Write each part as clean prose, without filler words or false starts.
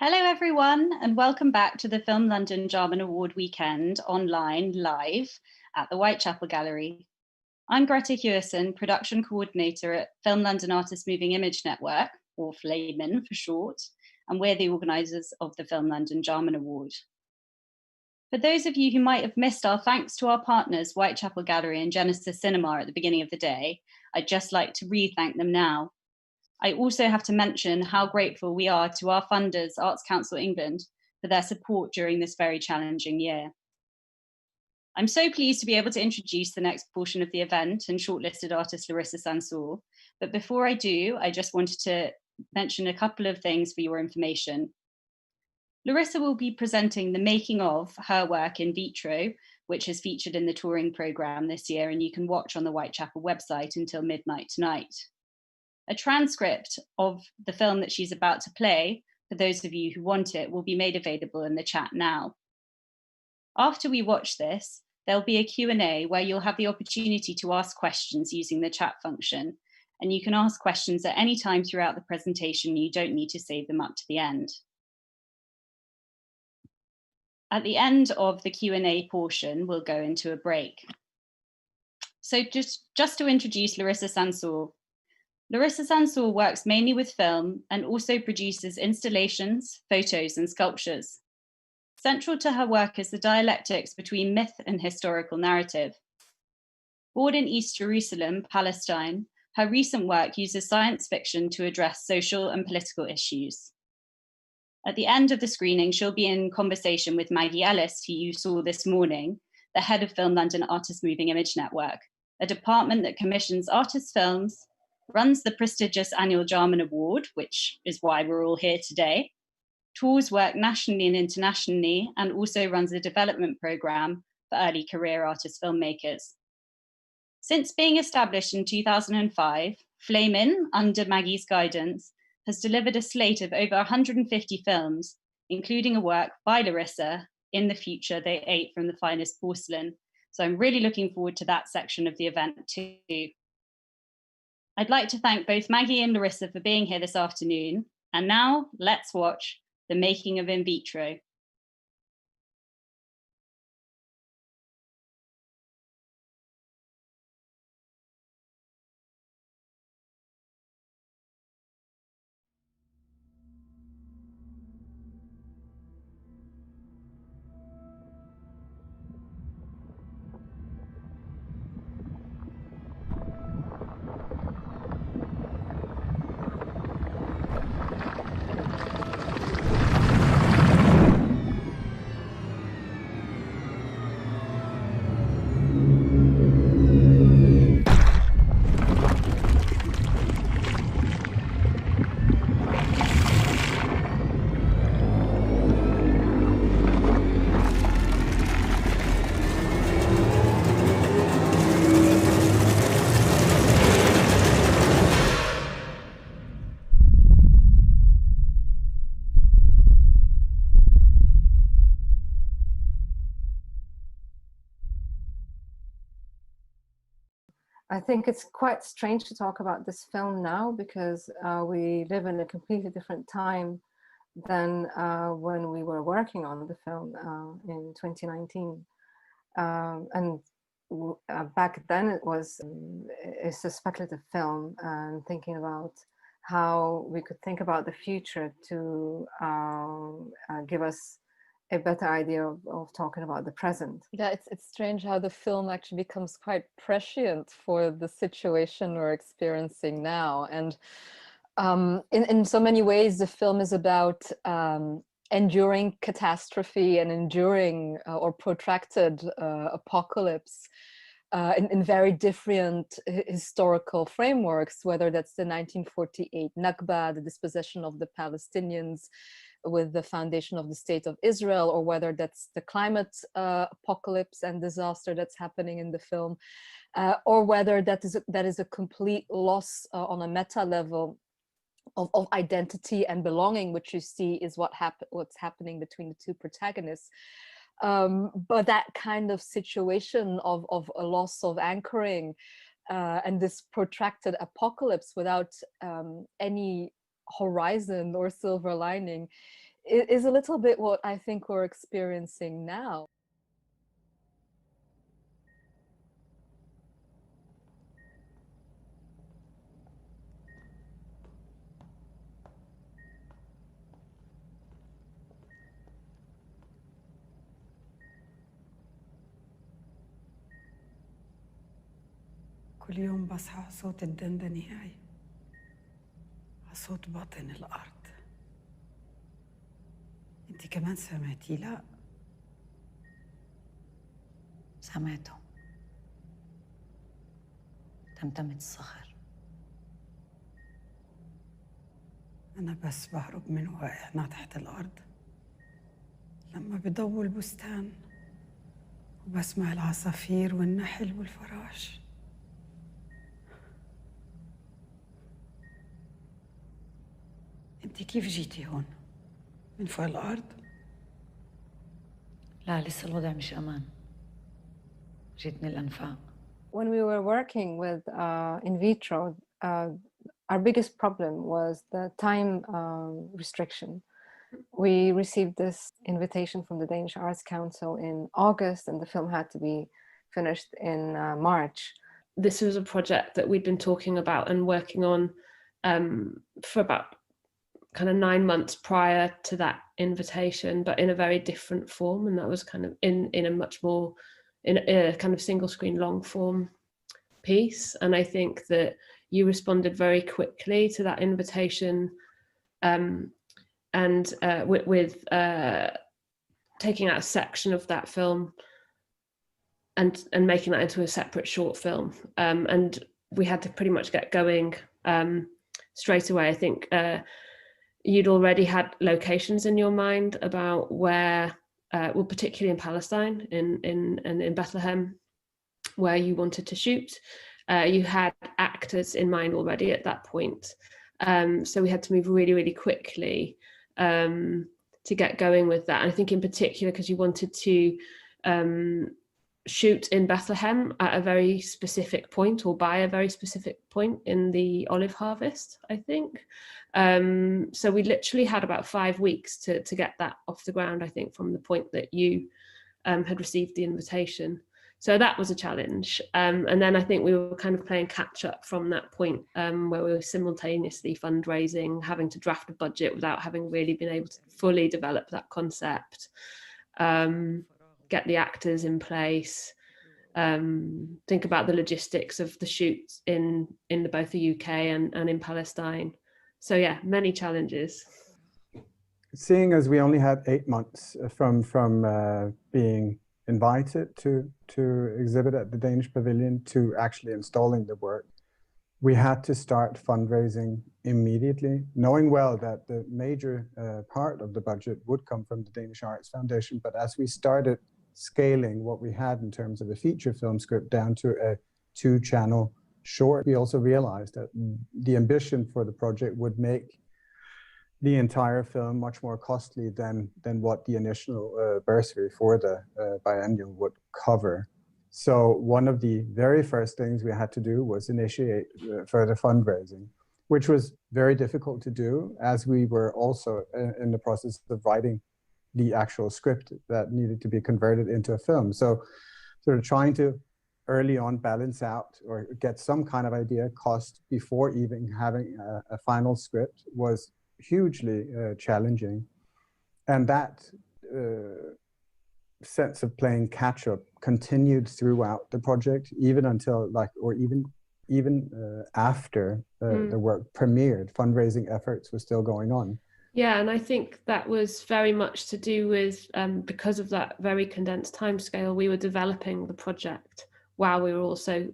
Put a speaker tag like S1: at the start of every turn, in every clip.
S1: Hello everyone and welcome back to the Film London Jarman Award weekend online live at the Whitechapel Gallery. I'm Greta Hewison, production coordinator at Film London Artists Moving Image Network, or FLAMIN for short, and we're the organisers of the Film London Jarman Award. For those of you who might have missed our thanks to our partners Whitechapel Gallery and Genesis Cinema at the beginning of the day, I'd just like to re-thank them now. I also have to mention how grateful we are to our funders, Arts Council England, for their support during this very challenging year. I'm so pleased to be able to introduce the next portion of the event and shortlisted artist Larissa Sansour. But before I do, I just wanted to mention a couple of things for your information. Larissa will be presenting the making of her work In Vitro, which is featured in the touring programme this year, and you can watch on the Whitechapel website until midnight tonight. A transcript of the film that she's about to play, for those of you who want it, will be made available in the chat now. After we watch this, there'll be a Q&A where you'll have the opportunity to ask questions using the chat function, and you can ask questions at any time throughout the presentation. You don't need to save them up to the end. At the end of the Q&A portion, we'll go into a break. So just to introduce Larissa Sansour. Larissa Sansour works mainly with film and also produces installations, photos, and sculptures. Central to her work is the dialectics between myth and historical narrative. Born in East Jerusalem, Palestine, her recent work uses science fiction to address social and political issues. At the end of the screening, she'll be in conversation with Maggie Ellis, who you saw this morning, the head of Film London Artists Moving Image Network, a department that commissions artists' films, runs the prestigious annual Jarman Award, which is why we're all here today, tours work nationally and internationally, and also runs a development programme for early career artist filmmakers. Since being established in 2005, FLAMIN, under Maggie's guidance, has delivered a slate of over 150 films, including a work by Larissa, In the Future, They Ate from the Finest Porcelain. So I'm really looking forward to that section of the event too. I'd like to thank both Maggie and Larissa for being here this afternoon. And now let's watch the making of In Vitro.
S2: I think it's quite strange to talk about this film now because we live in a completely different time than when we were working on the film in 2019. And back then it's a speculative film and thinking about how we could think about the future to give us a better idea of talking about the present.
S3: Yeah, it's strange how the film actually becomes quite prescient for the situation we're experiencing now. And in so many ways, the film is about enduring catastrophe and enduring or protracted apocalypse in very different historical frameworks, whether that's the 1948 Nakba, the dispossession of the Palestinians with the foundation of the state of Israel, or whether that's the climate apocalypse and disaster that's happening in the film, or whether that is a complete loss on a meta level of identity and belonging, which you see is what's happening between the two protagonists. But that kind of situation of a loss of anchoring and this protracted apocalypse without any horizon or silver lining is a little bit what I think we're experiencing now.
S4: كل يوم بصحى صوت الدندنة هاي صوت باطن الأرض. انت كمان سمعتي؟ لا
S5: سمعته. تمتمت الصخر.
S4: أنا بس بهرب من وقعنا تحت الأرض لما بضووا البستان وبسمع العصافير والنحل والفراش. انت كيف جيتي هون؟ من فوق الأرض؟
S5: لا لسه الوضع مش أمان. جيتني الأنفاق.
S2: When we were working with In Vitro, our biggest problem was the time restriction. We received this invitation from the Danish Arts Council in August, and the film had to be finished in March.
S6: This was a project that we'd been talking about and working on for about kind of 9 months prior to that invitation, but in a very different form, and that was kind of in a much more in a kind of single screen long form piece. And I think that you responded very quickly to that invitation, and with taking out a section of that film and making that into a separate short film, and we had to pretty much get going straight away. I think you'd already had locations in your mind about where, well, particularly in Palestine, in Bethlehem, where you wanted to shoot. You had actors in mind already at that point. So we had to move really, really quickly to get going with that. And I think in particular, because you wanted to shoot in Bethlehem at a very specific point, or by a very specific point in the olive harvest, I think. So we literally had about 5 weeks to get that off the ground, I think, from the point that you had received the invitation. So that was a challenge. And then I think we were kind of playing catch up from that point, where we were simultaneously fundraising, having to draft a budget without having really been able to fully develop that concept, get the actors in place, think about the logistics of the shoots in both the UK and in Palestine. So yeah, many challenges.
S7: Seeing as we only had 8 months from being invited to exhibit at the Danish Pavilion to actually installing the work, we had to start fundraising immediately, knowing well that the major part of the budget would come from the Danish Arts Foundation. But as we started scaling what we had in terms of a feature film script down to a 2-channel short, we also realized that the ambition for the project would make the entire film much more costly than what the initial bursary for the biennial would cover. So one of the very first things we had to do was initiate further fundraising, which was very difficult to do, as we were also in the process of writing the actual script that needed to be converted into a film. So sort of trying to early on balance out or get some kind of idea cost before even having a final script was hugely challenging. And that sense of playing catch up continued throughout the project, even until even after the work premiered. Fundraising efforts were still going on.
S6: Yeah, and I think that was very much to do with, because of that very condensed timescale, we were developing the project while we were also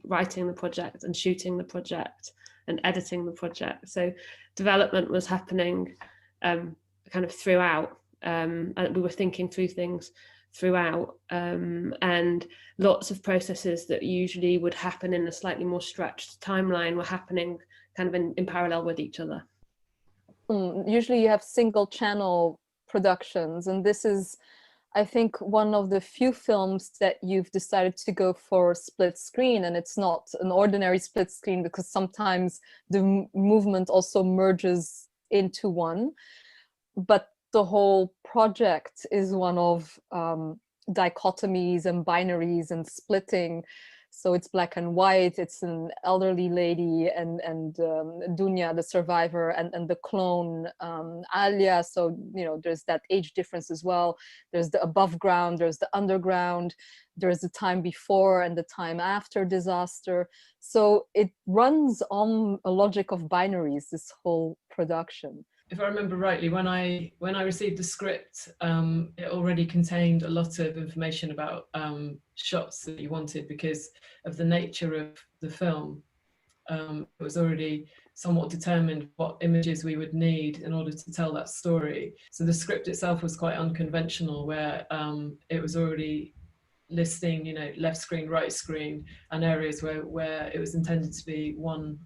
S6: writing the project and shooting the project and editing the project. So development was happening kind of throughout, and we were thinking through things throughout, and lots of processes that usually would happen in a slightly more stretched timeline were happening kind of in parallel with each other.
S3: Usually you have single channel productions, and this is, I think, one of the few films that you've decided to go for split screen. And it's not an ordinary split screen, because sometimes the movement also merges into one. but the whole project is one of dichotomies and binaries and splitting. So it's black and white, it's an elderly lady and Dunya, the survivor, and the clone, Alia. So, you know, there's that age difference as well. There's the above ground, there's the underground, there's the time before and the time after disaster. So it runs on a logic of binaries, this whole production.
S8: If I remember rightly, when I received the script, it already contained a lot of information about shots that you wanted because of the nature of the film. It was already somewhat determined what images we would need in order to tell that story. So the script itself was quite unconventional, where it was already listing, you know, left screen, right screen, and areas where it was intended to be one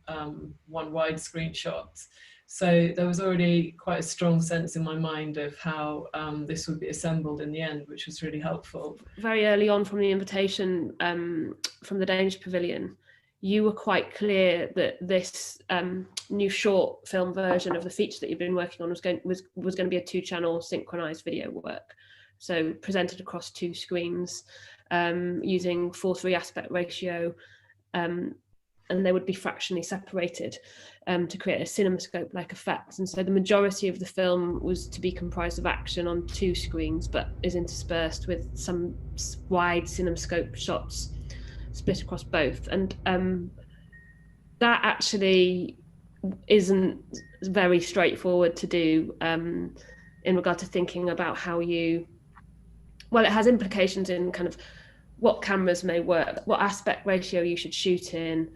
S8: widescreen shot. So there was already quite a strong sense in my mind of how this would be assembled in the end, which was really helpful.
S6: Very early on from the invitation from the Danish Pavilion, you were quite clear that this new short film version of the feature that you've been working on was going to be a 2-channel synchronized video work. So presented across 2 screens using 4:3 aspect ratio, and they would be fractionally separated to create a cinemascope-like effect. And so the majority of the film was to be comprised of action on 2 screens, but is interspersed with some wide cinemascope shots split across both. And that actually isn't very straightforward to do in regard to thinking about how you, well, it has implications in kind of what cameras may work, what aspect ratio you should shoot in,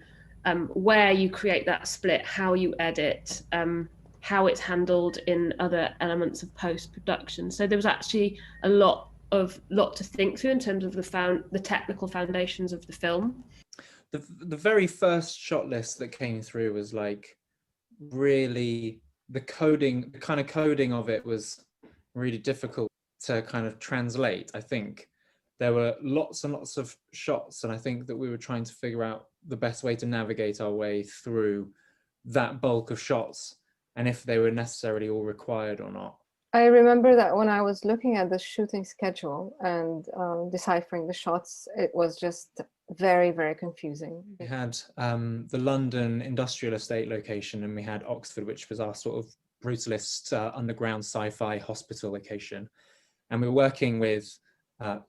S6: where you create that split, how you edit, how it's handled in other elements of post-production. So there was actually a lot to think through in terms of the technical foundations of the film.
S9: The very first shot list that came through was like really the kind of coding of it was really difficult to kind of translate. I think there were lots and lots of shots, and I think that we were trying to figure out the best way to navigate our way through that bulk of shots and if they were necessarily all required or not.
S2: I remember that when I was looking at the shooting schedule and deciphering the shots, it was just very, very confusing.
S9: We had the London industrial estate location, and we had Oxford, which was our sort of brutalist underground sci-fi hospital location. And we were working with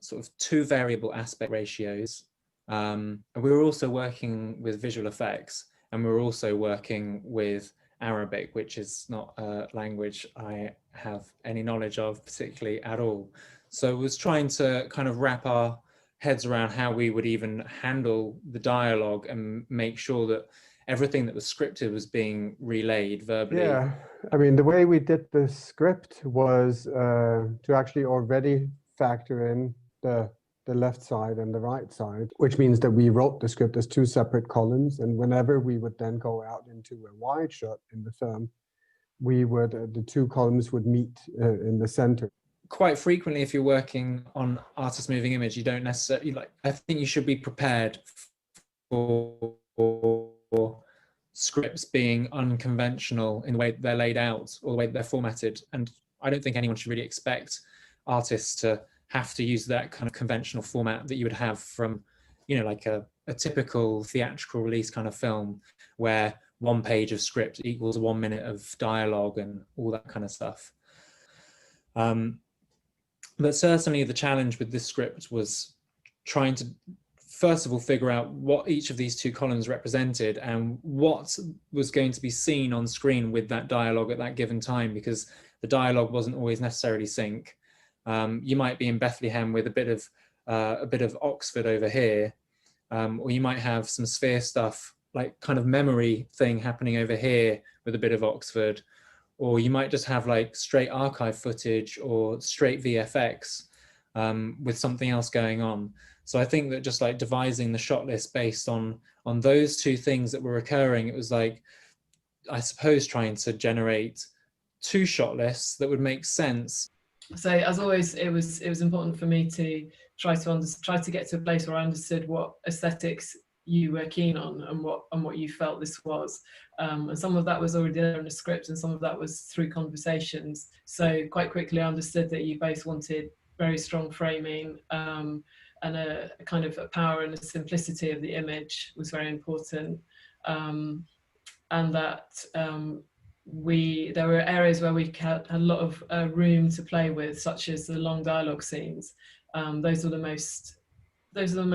S9: sort of 2 variable aspect ratios. And we were also working with visual effects, and we were also working with Arabic, which is not a language I have any knowledge of particularly at all. So I was trying to kind of wrap our heads around how we would even handle the dialogue and make sure that everything that was scripted was being relayed verbally.
S7: Yeah, I mean, the way we did the script was to actually already factor in the left side and the right side, which means that we wrote the script as 2 separate columns. And whenever we would then go out into a wide shot in the film, we would, the 2 columns would meet in the center.
S9: Quite frequently, if you're working on artist moving image, you don't necessarily, like, I think you should be prepared for scripts being unconventional in the way they're laid out or the way they're formatted. And I don't think anyone should really expect artists to have to use that kind of conventional format that you would have from, you know, like a typical theatrical release kind of film where 1 page of script equals 1 minute of dialogue and all that kind of stuff. But certainly the challenge with this script was trying to, first of all, figure out what each of these 2 columns represented and what was going to be seen on screen with that dialogue at that given time, because the dialogue wasn't always necessarily sync. You might be in Bethlehem with a bit of Oxford over here, or you might have some Sphere stuff, like kind of memory thing happening over here with a bit of Oxford, or you might just have like straight archive footage or straight VFX with something else going on. So I think that just like devising the shot list based on those 2 things that were recurring, it was like, I suppose, trying to generate 2 shot lists that would make sense.
S8: So as always, it was important for me to try to get to a place where I understood what aesthetics you were keen on and what you felt this was. And some of that was already there in the script, and some of that was through conversations. So quite quickly I understood that you both wanted very strong framing, and a kind of a power and a simplicity of the image was very important. And that there were areas where we had a lot of room to play with, such as the long dialogue scenes. Those are the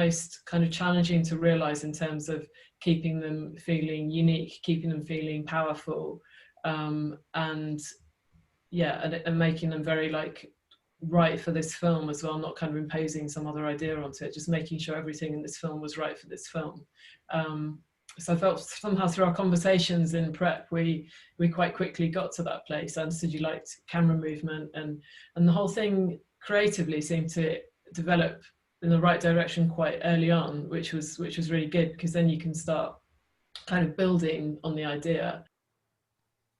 S8: most kind of challenging to realize in terms of keeping them feeling unique, keeping them feeling powerful, and making them very like right for this film as well, not kind of imposing some other idea onto it, just making sure everything in this film was right for this film. So I felt somehow through our conversations in prep, we quite quickly got to that place. I understood you liked camera movement, and the whole thing creatively seemed to develop in the right direction quite early on, which was really good, because then you can start kind of building on the idea.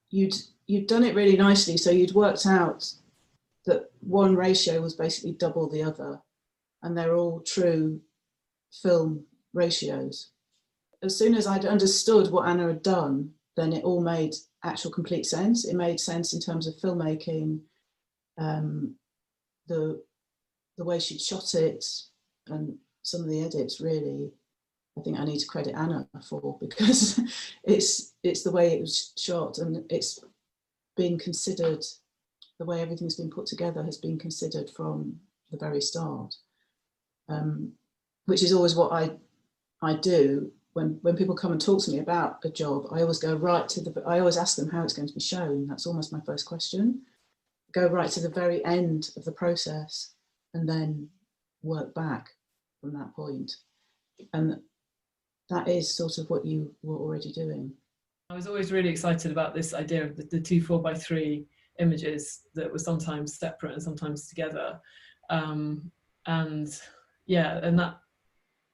S10: You'd done it really nicely, so you'd worked out that one ratio was basically double the other, and they're all true film ratios. As soon as I'd understood what Anna had done, then it all made actual complete sense. It made sense in terms of filmmaking, the way she'd shot it, and some of the edits really, I think I need to credit Anna for, because it's the way it was shot, and it's been considered, the way everything's been put together has been considered from the very start, which is always what I do. When people come and talk to me about a job, I always go right to I always ask them how it's going to be shown. That's almost my first question. Go right to the very end of the process and then work back from that point. And that is sort of what you were already doing.
S8: I was always really excited about this idea of the 2 4:3 images that were sometimes separate and sometimes together. And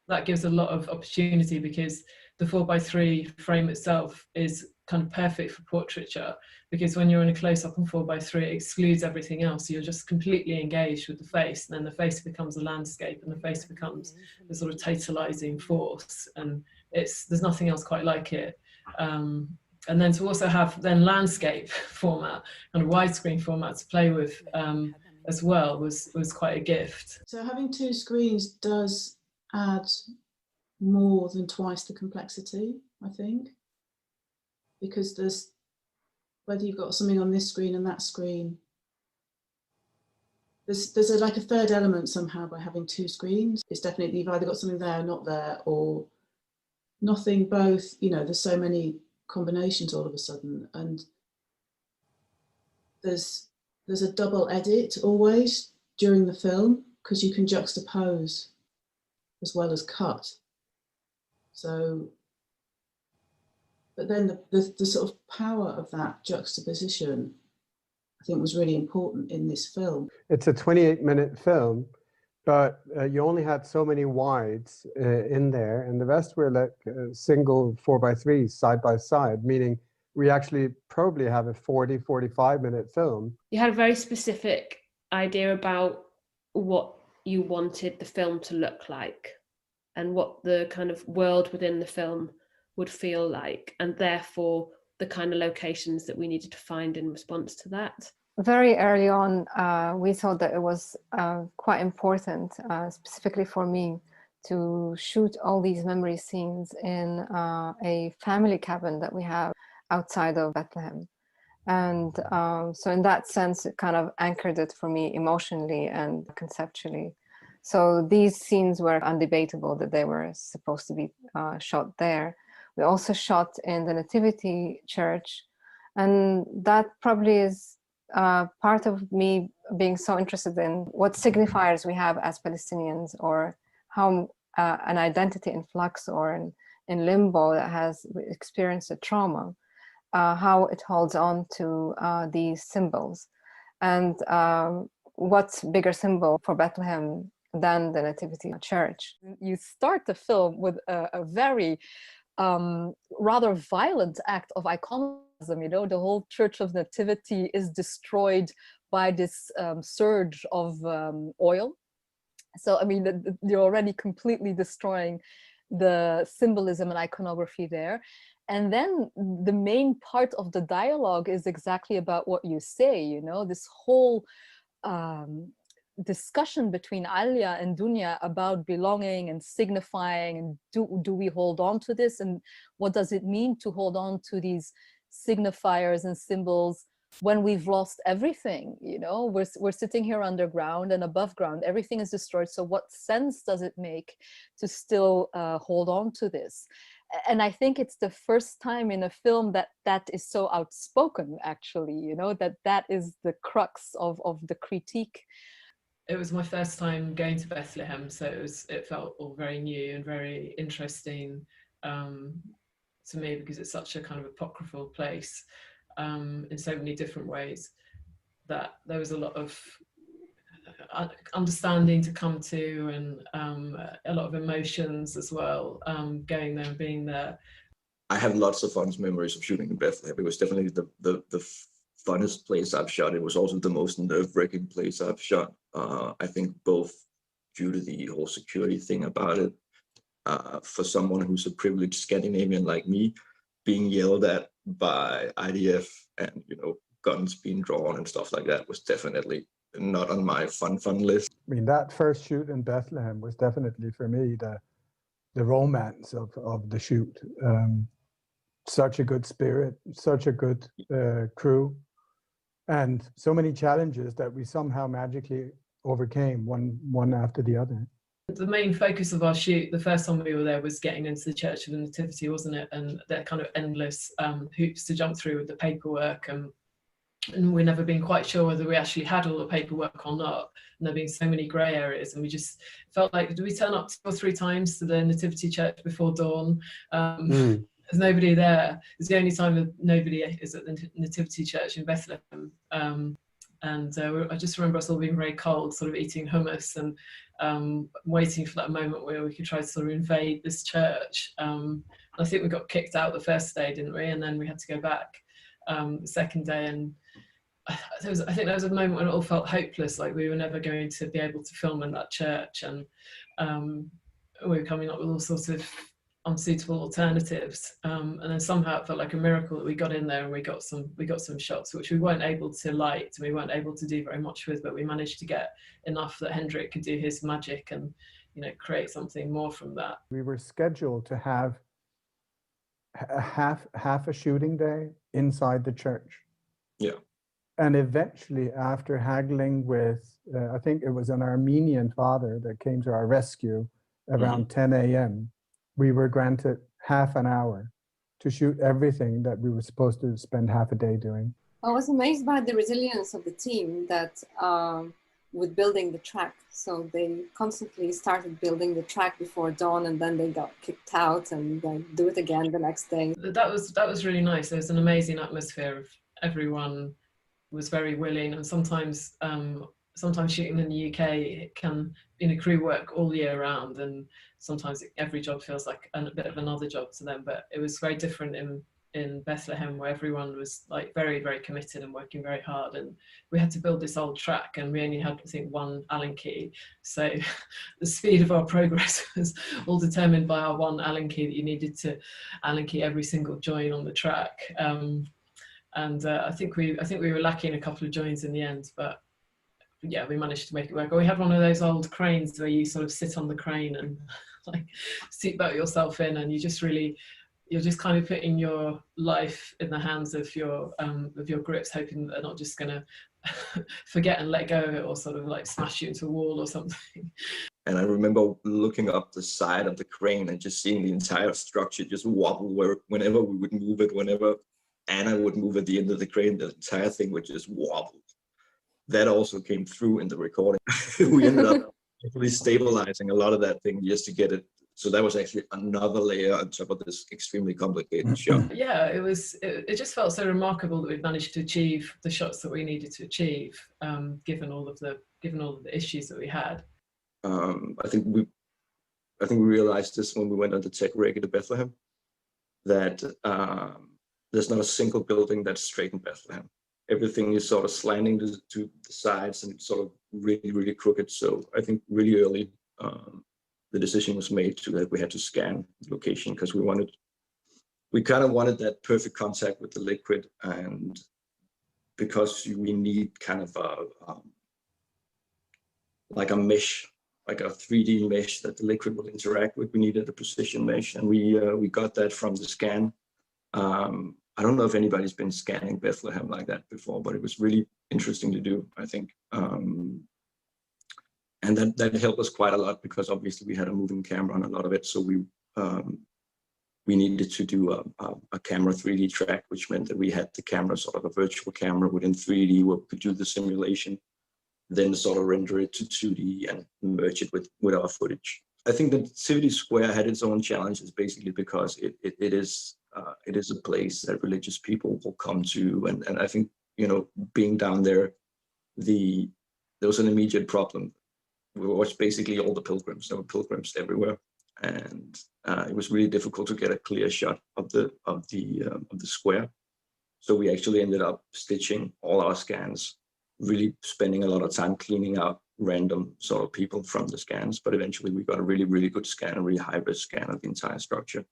S8: that gives a lot of opportunity, because the 4:3 frame itself is kind of perfect for portraiture, because when you're in a close-up on 4:3, it excludes everything else. So you're just completely engaged with the face, and then the face becomes a landscape, and the face becomes the sort of totalizing force, and there's nothing else quite like it. And then to also have then landscape format and a widescreen format to play with as well was quite a gift.
S10: So having 2 screens does add more than twice the complexity, I think, because there's, whether you've got something on this screen and that screen, there's like a third element somehow by having 2 screens. It's definitely, you've either got something there or not there, or nothing, both. You know, there's so many combinations all of a sudden, and there's a double edit always during the film, because you can juxtapose as well as cut. So, but then the sort of power of that juxtaposition, I think, was really important in this film.
S7: It's a 28-minute film, but you only had so many wides in there, and the rest were like single 4:3s side by side, meaning we actually probably have a 40-45-minute film.
S6: You had a very specific idea about what you wanted the film to look like and what the kind of world within the film would feel like, and therefore the kind of locations that we needed to find in response to that.
S2: Very early on, we thought that it was quite important, specifically for me, to shoot all these memory scenes in a family cabin that we have outside of Bethlehem. And so in that sense, it kind of anchored it for me emotionally and conceptually. So these scenes were undebatable that they were supposed to be shot there. We also shot in the Nativity Church, and that probably is part of me being so interested in what signifiers we have as Palestinians, or how an identity in flux or in limbo that has experienced a trauma, how it holds on to these symbols. And what's bigger symbol for Bethlehem than the Nativity Church?
S3: You start the film with a very rather violent act of iconoclasm. You know, the whole Church of Nativity is destroyed by this surge of oil. So, I mean, you're already completely destroying the symbolism and iconography there. And then the main part of the dialogue is exactly about what you say, you know, this whole discussion between Alia and Dunya about belonging and signifying, and do we hold on to this, and what does it mean to hold on to these signifiers and symbols when we've lost everything? You know, we're sitting here underground, and above ground everything is destroyed, so what sense does it make to still hold on to this? And I think it's the first time in a film that is so outspoken, actually, you know, that is the crux of the critique.
S8: It was my first time going to Bethlehem, so it felt all very new and very interesting to me, because it's such a kind of apocryphal place in so many different ways, that there was a lot of understanding to come to, and a lot of emotions as well, going there and being there.
S11: I have lots of fond memories of shooting in Bethlehem. It was definitely the funnest place I've shot. It was also the most nerve-wracking place I've shot. I think both due to the whole security thing about it, for someone who's a privileged Scandinavian like me, being yelled at by IDF and, you know, guns being drawn and stuff like that was definitely not on my fun list.
S7: I mean, that first shoot in Bethlehem was definitely for me the romance of the shoot. Such a good spirit, such a good crew, and so many challenges that we somehow magically overcame one after the other.
S8: The main focus of our shoot, the first time we were there, was getting into the Church of the Nativity, wasn't it? And that kind of endless hoops to jump through with the paperwork, and we've never been quite sure whether we actually had all the paperwork or not, and there being so many grey areas, and we just felt like, do we turn up 2 or 3 times to the Nativity Church before dawn? There's nobody there. It's the only time that nobody is at the Nativity Church in Bethlehem. I just remember us all being very cold, sort of eating hummus and waiting for that moment where we could try to sort of invade this church. I think we got kicked out the first day, didn't we? And then we had to go back the second day. And I think there was a moment when it all felt hopeless, like we were never going to be able to film in that church. And we were coming up with all sorts of unsuitable alternatives, and then somehow it felt like a miracle that we got in there and we got some shots which we weren't able to light and we weren't able to do very much with, but we managed to get enough that Hendrik could do his magic and, you know, create something more from that.
S7: We were scheduled to have half a shooting day inside the church.
S11: Yeah.
S7: And eventually, after haggling with, I think it was an Armenian father that came to our rescue around 10 a.m., we were granted half an hour to shoot everything that we were supposed to spend half a day doing.
S2: I was amazed by the resilience of the team that with building the track. So they constantly started building the track before dawn, and then they got kicked out and then do it again the next day. That
S8: was really nice. There was an amazing atmosphere of everyone was very willing, and sometimes shooting in the UK, it can, you know, crew work all year round, and sometimes every job feels like a bit of another job to them, but it was very different in Bethlehem, where everyone was like very, very committed and working very hard. And we had to build this old track, and we only had, I think, 1 Allen key, so the speed of our progress was all determined by our 1 Allen key, that you needed to Allen key every single join on the track. I think we were lacking a couple of joins in the end, but yeah, we managed to make it work. Or we had one of those old cranes where you sort of sit on the crane and like seatbelt yourself in, and you're just kind of putting your life in the hands of your grips, hoping that they're not just gonna forget and let go of it, or sort of like smash you into a wall or something.
S11: And I remember looking up the side of the crane and just seeing the entire structure just wobble whenever we would move it, whenever Anna would move at the end of the crane, the entire thing would just wobble. That also came through in the recording. We ended up really stabilizing a lot of that thing just to get it. So that was actually another layer on top of this extremely complicated shot.
S8: Yeah, it just felt so remarkable that we'd managed to achieve the shots that we needed to achieve, given all of the issues that we had.
S11: I think we realized this when we went on the tech rig to Bethlehem, that there's not a single building that's straight in Bethlehem. Everything is sort of slanting to the sides and sort of really, really crooked. So I think really early, the decision was made that we had to scan the location, because we kind of wanted that perfect contact with the liquid, and because we need kind of like a mesh, like a 3D mesh that the liquid will interact with. We needed a precision mesh, and we got that from the scan. I don't know if anybody's been scanning Bethlehem like that before, but it was really interesting to do, I think. And that helped us quite a lot, because obviously we had a moving camera on a lot of it. So we needed to do a camera 3D track, which meant that we had the camera, sort of a virtual camera within 3D, where we could do the simulation, then sort of render it to 2D and merge it with our footage. I think that Nativity Square had its own challenges, basically because it is a place that religious people will come to, and I think, you know, being down there, there was an immediate problem. We watched basically all the pilgrims. There were pilgrims everywhere, and it was really difficult to get a clear shot of the square. So we actually ended up stitching all our scans, really spending a lot of time cleaning out random sort of people from the scans. But eventually we got a really, really good scan, a really high-res scan of the entire structure,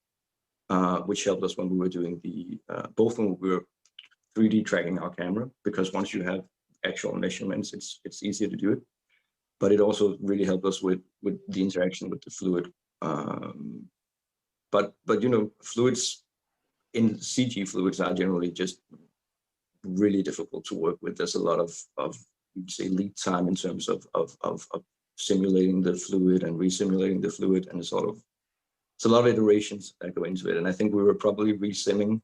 S11: which helped us when we were doing both when we were 3D tracking our camera, because once you have actual measurements, it's easier to do it. But it also really helped us with the interaction with the fluid. But you know, fluids in CG fluids are generally just really difficult to work with. There's a lot of you'd say lead time in terms of simulating the fluid and resimulating the fluid, and it's a lot of iterations that go into it. And I think we were probably resimming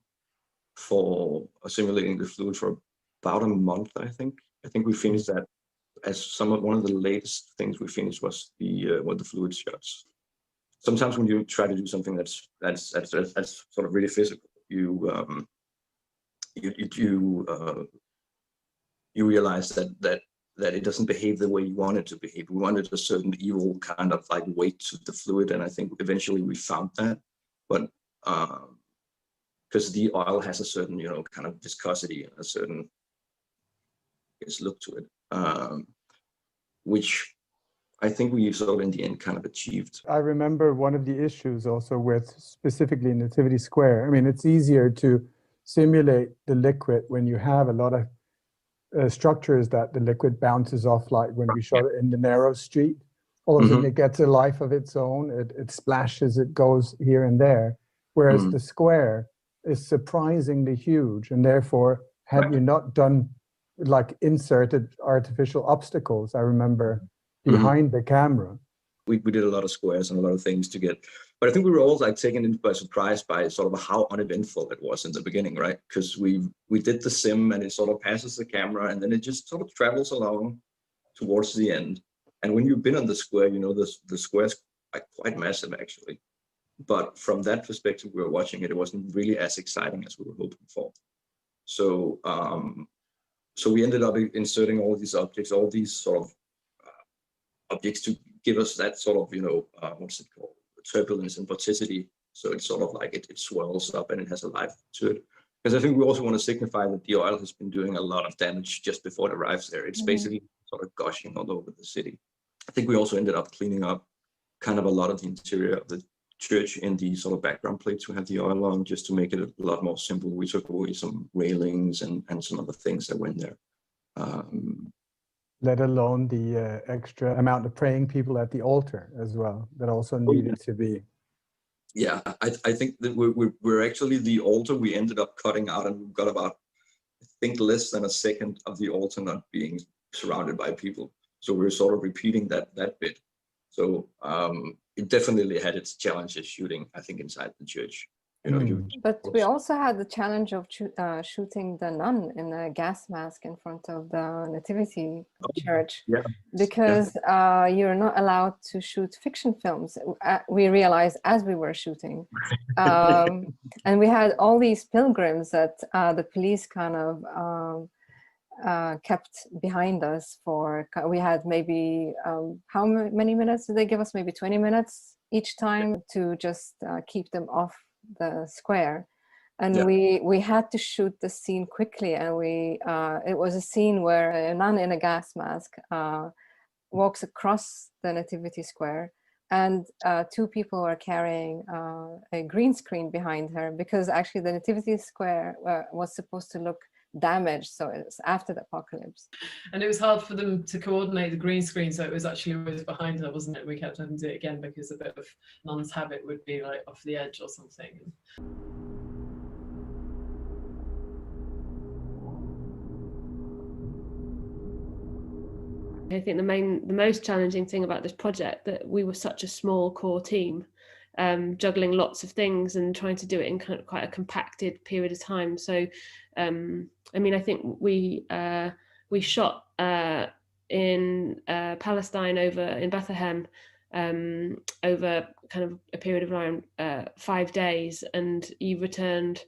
S11: for simulating the fluid for about a month. I think we finished that. As one of the latest things we finished was the fluid shots. Sometimes when you try to do something that's sort of really physical, you realize that it doesn't behave the way you want it to behave. We wanted a certain evil kind of like weight to the fluid, and I think eventually we found that. But because the oil has a certain, you know, kind of viscosity and a certain look to it. Which I think we sort of in the end kind of achieved.
S7: I remember one of the issues also with specifically Nativity Square. I mean, it's easier to simulate the liquid when you have a lot of structures that the liquid bounces off, like when we shot it in the narrow street. All of a sudden it gets a life of its own. It splashes, it goes here and there. Whereas the square is surprisingly huge, and therefore, had you not done like inserted artificial obstacles, I remember, behind the camera.
S11: We did a lot of squares and a lot of things to get, but I think we were all like taken by surprise by sort of how uneventful it was in the beginning, right? Because we did the sim and it sort of passes the camera and then it just sort of travels along towards the end. And when you've been on the square, you know, the square's quite massive actually. But from that perspective, we were watching it, it wasn't really as exciting as we were hoping for. So, so we ended up inserting all these objects, all these sort of objects to give us that sort of, you know, what's it called? Turbulence and vorticity. So it's sort of like it swells up and it has a life to it. Because I think we also want to signify that the oil has been doing a lot of damage just before it arrives there. It's basically sort of gushing all over the city. I think we also ended up cleaning up kind of a lot of the interior of the church in the sort of background plates we had the oil on, just to make it a lot more simple. We took away some railings and some other things that went there.
S7: Let alone the extra amount of praying people at the altar as well, that also needed to be.
S11: Yeah, I think that we're actually, the altar we ended up cutting out, and we've got about, I think, less than a second of the altar not being surrounded by people. So we're sort of repeating that bit. So it definitely had its challenges shooting, I think, inside the church. You know,
S2: but we also had the challenge of shooting the nun in a gas mask in front of the Nativity Church, because you're not allowed to shoot fiction films. We realized as we were shooting, and we had all these pilgrims that the police kind of kept behind us for. We had maybe how many minutes did they give us? Maybe 20 minutes each time to just keep them off the square, and we had to shoot the scene quickly, and it was a scene where a nun in a gas mask walks across the Nativity Square and 2 people were carrying a green screen behind her, because actually the Nativity Square was supposed to look damaged, so it's after the apocalypse.
S8: And it was hard for them to coordinate the green screen, so it was actually always behind her, wasn't it? We kept having to do it again because a bit of Non's habit would be like off the edge or something.
S6: I think the most challenging thing about this project, that we were such a small core team, juggling lots of things and trying to do it in kind of quite a compacted period of time. So, I mean, I think we shot in Palestine, over in Bethlehem, over kind of a period of around 5 days, and you returned,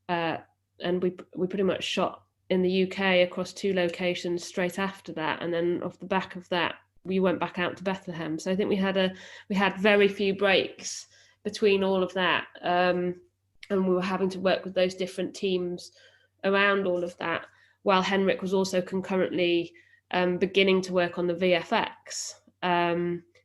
S6: and we pretty much shot in the UK across 2 locations straight after that, and then off the back of that we went back out to Bethlehem. So I think we had very few breaks between all of that, and we were having to work with those different teams around all of that, while Henrik was also concurrently beginning to work on the VFX.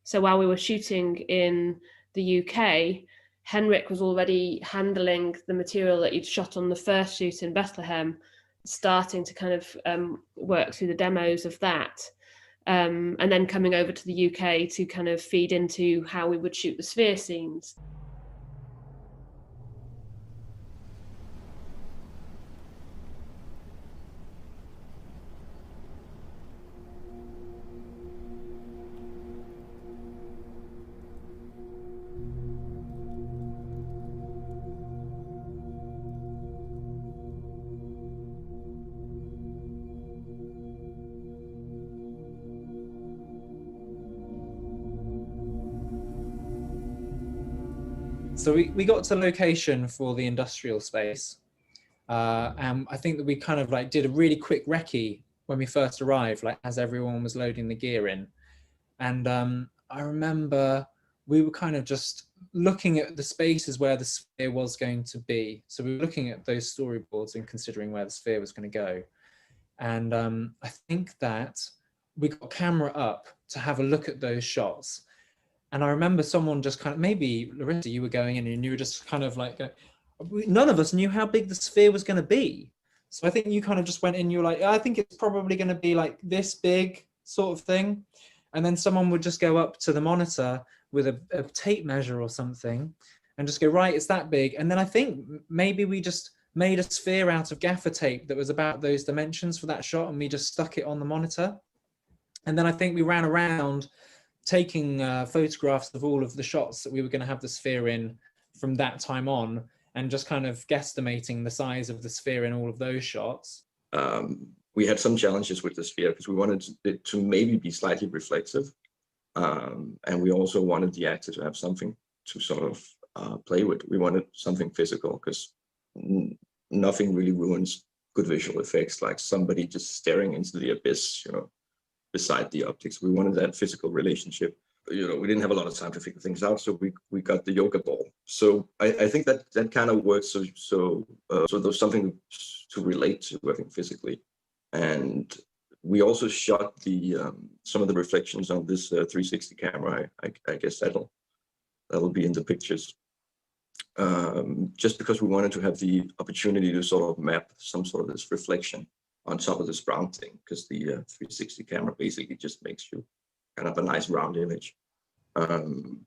S6: So while we were shooting in the UK, Henrik was already handling the material that he'd shot on the first shoot in Bethlehem, starting to kind of work through the demos of that, and then coming over to the UK to kind of feed into how we would shoot the sphere scenes.
S9: So we got to location for the industrial space, and I think that we kind of like did a really quick recce when we first arrived, like as everyone was loading the gear in. And I remember we were kind of just looking at the spaces where the sphere was going to be. So we were looking at those storyboards and considering where the sphere was going to go. And I think that we got camera up to have a look at those shots. And I remember someone just kind of, maybe Larissa, you were going in and you were just kind of like, none of us knew how big the sphere was going to be. So I think you kind of just went in, you were like, I think it's probably going to be like this big sort of thing. And then someone would just go up to the monitor with a tape measure or something and just go, right, it's that big. And then I think maybe we just made a sphere out of gaffer tape that was about those dimensions for that shot, and we just stuck it on the monitor. And then I think we ran around taking photographs of all of the shots that we were going to have the sphere in from that time on, and just kind of guesstimating the size of the sphere in all of those shots.
S11: We had some challenges with the sphere because we wanted it to maybe be slightly reflective. And we also wanted the actor to have something to sort of play with. We wanted something physical, because nothing really ruins good visual effects like somebody just staring into the abyss, you know, beside the optics. We wanted that physical relationship. You know, we didn't have a lot of time to figure things out, so we got the yoga ball. So I think that kind of works. So there's something to relate to, I think, physically. And we also shot the some of the reflections on this 360 camera. I guess that'll be in the pictures. Just because we wanted to have the opportunity to sort of map some sort of this reflection on top of this brown thing, because the 360 camera basically just makes you kind of a nice round image. And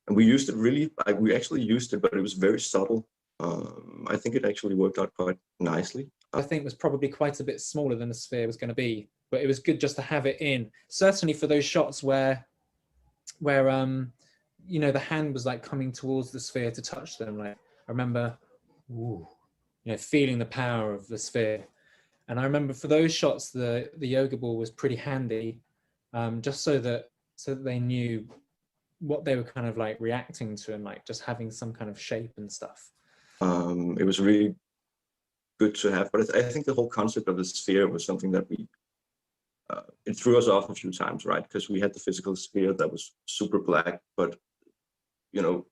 S11: we used it really, we actually used it, but it was very subtle. I think it actually worked out quite nicely.
S9: I think it was probably quite a bit smaller than the sphere was going to be, but it was good just to have it in. Certainly for those shots where you know, the hand was like coming towards the sphere to touch them. Like I remember, ooh, you know, feeling the power of the sphere. And I remember for those shots, the yoga ball was pretty handy, just so that they knew what they were kind of like reacting to, and like just having some kind of shape and stuff.
S11: It was really good to have, but I think the whole concept of the sphere was something that it threw us off a few times, right? Because we had the physical sphere that was super black, but you know,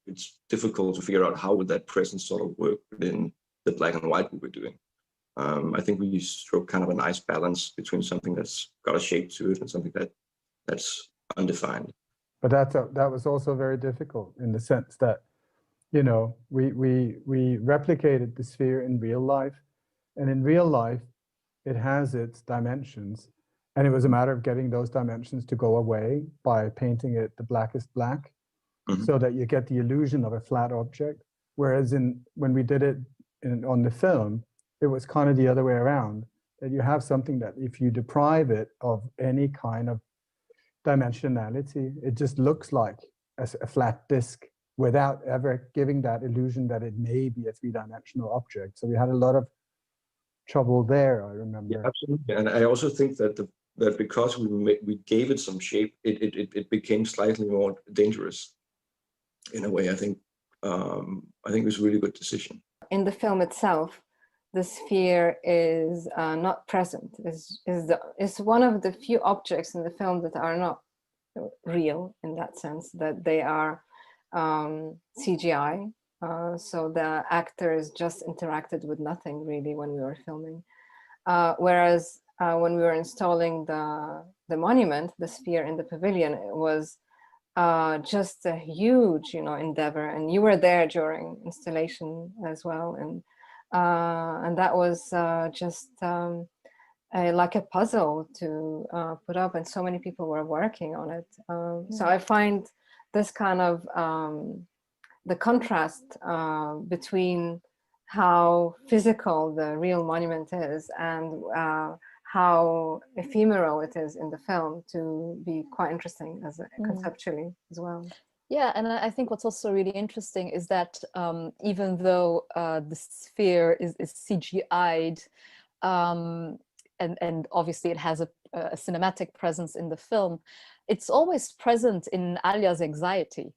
S11: it's difficult to figure out how would that presence sort of work within the black and white we were doing. I think we struck kind of a nice balance between something that's got a shape to it and something that's undefined.
S7: But that was also very difficult in the sense that, you know, we replicated the sphere in real life, and in real life, it has its dimensions, and it was a matter of getting those dimensions to go away by painting it the blackest black, so that you get the illusion of a flat object. Whereas when we did it on the film, it was kind of the other way around, that you have something that if you deprive it of any kind of dimensionality, it just looks like a flat disk without ever giving that illusion that it may be a three-dimensional object. So we had a lot of trouble there, I remember.
S11: Yeah, absolutely. And I also think that that because we gave it some shape, it became slightly more dangerous in a way. I think it was a really good decision.
S2: In the film itself, the sphere is not present. Is one of the few objects in the film that are not real, in that sense, that they are CGI. So the actors just interacted with nothing really when we were filming. Whereas when we were installing the monument, the sphere in the pavilion, it was just a huge, endeavor. And you were there during installation as well, and that was just like a puzzle to put up, and so many people were working on it. So I find this kind of the contrast between how physical the real monument is and how ephemeral it is in the film to be quite interesting as conceptually as well.
S3: Yeah, and I think what's also really interesting is that even though the sphere is CGI'd, and obviously it has a cinematic presence in the film, it's always present in Alia's anxiety.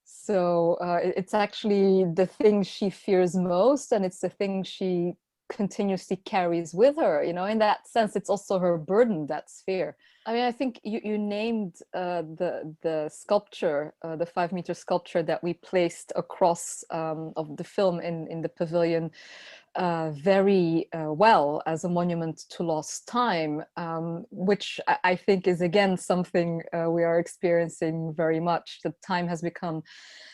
S3: So it's actually the thing she fears most, and it's the thing she continuously carries with her. In that sense, it's also her burden, that sphere. I mean, I think you named the sculpture, the 5-meter sculpture that we placed across of the film in the pavilion very well as a monument to lost time, which I think is again something we are experiencing very much. The time has become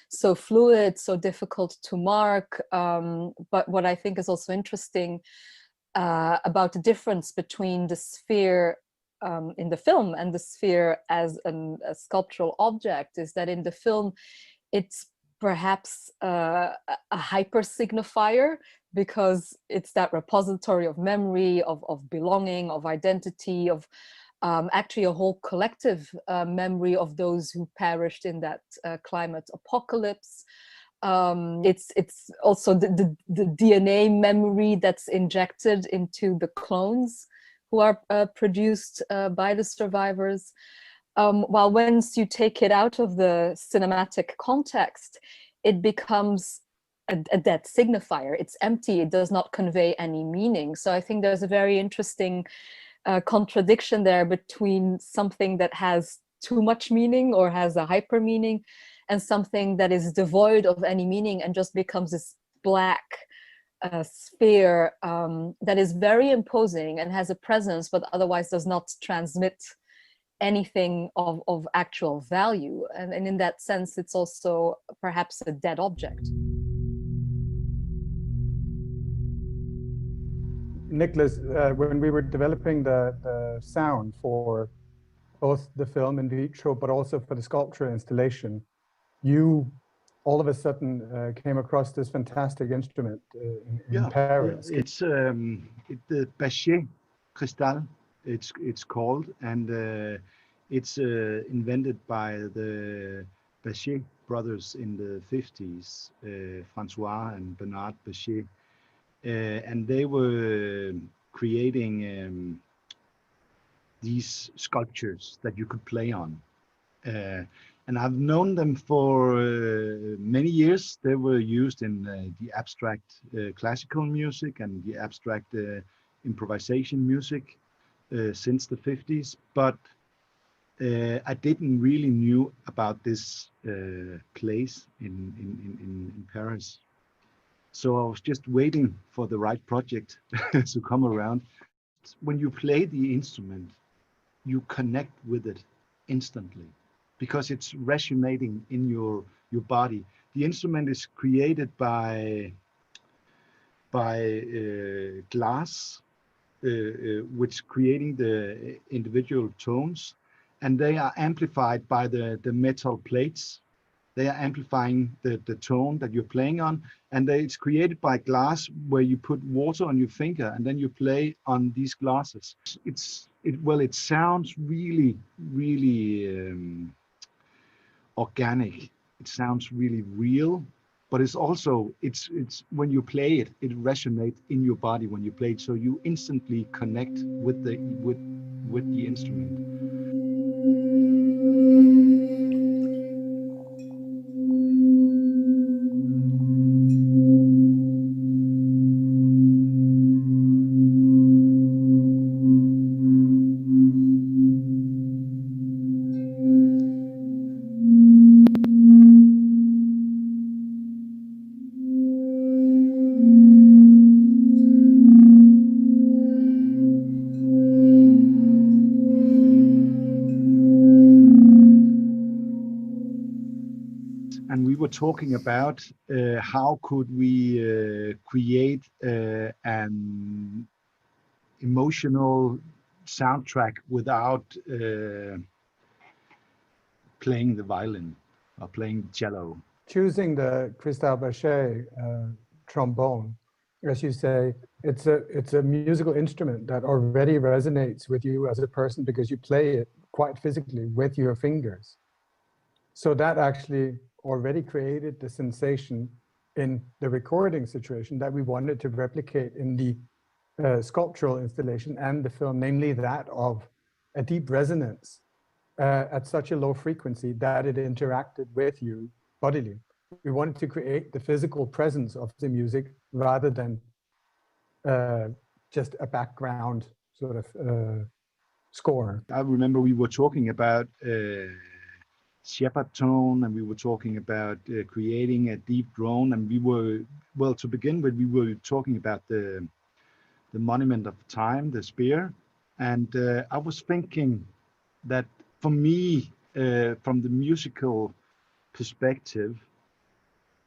S3: so fluid, so difficult to mark. But what I think is also interesting about the difference between the sphere in the film and the sphere as a sculptural object is that in the film, it's perhaps a hyper signifier, because it's that repository of memory, of belonging, of identity, of actually a whole collective memory of those who perished in that climate apocalypse. It's also the DNA memory that's injected into the clones who are produced by the survivors. While once you take it out of the cinematic context, it becomes a dead signifier. It's empty. It does not convey any meaning. So I think there's a very interesting contradiction there between something that has too much meaning or has a hyper meaning, and something that is devoid of any meaning and just becomes this black sphere that is very imposing and has a presence, but otherwise does not transmit anything of actual value. And in that sense, it's also perhaps a dead object.
S7: Nicholas, when we were developing the sound for both the film In Vitro, but also for the sculpture installation, you all of a sudden came across this fantastic instrument in Paris.
S12: It's the Bachet crystal, it's called, and it's invented by the Bachet brothers in the 50s, Francois and Bernard Bachet. And they were creating these sculptures that you could play on. And I've known them for many years. They were used in the abstract classical music and the abstract improvisation music since the 50s. But I didn't really knew about this place in Paris. So I was just waiting for the right project to come around. When you play the instrument, you connect with it instantly. because it's resonating in your body. The instrument is created by glass, which creating the individual tones, and they are amplified by the metal plates. They are amplifying the tone that you're playing on, and it's created by glass where you put water on your finger and then you play on these glasses. It sounds really, really organic. It sounds really real, but it's also it's when you play it, it resonates in your body when you play it, so you instantly connect with the instrument. Talking about how could we create an emotional soundtrack without playing the violin or playing cello.
S7: Choosing the Christelle Bachet trombone, as you say, it's a musical instrument that already resonates with you as a person because you play it quite physically with your fingers. So that actually already created the sensation in the recording situation that we wanted to replicate in the sculptural installation and the film, namely that of a deep resonance at such a low frequency that it interacted with you bodily. We wanted to create the physical presence of the music rather than just a background sort of score.
S12: I remember we were talking about shepherd tone, and we were talking about creating a deep drone, and we were, well, to begin with, we were talking about the monument of time, the spear, and I was thinking that for me, from the musical perspective,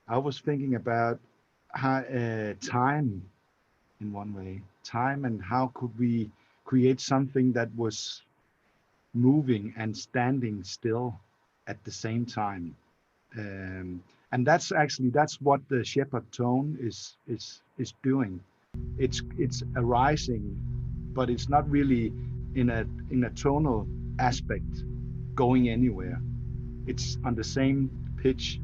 S12: I was thinking about how, time in one way, time, and how could we create something that was moving and standing still at the same time, and that's what the shepherd tone is doing. It's arising, but it's not really in a tonal aspect going anywhere. It's on the same pitch.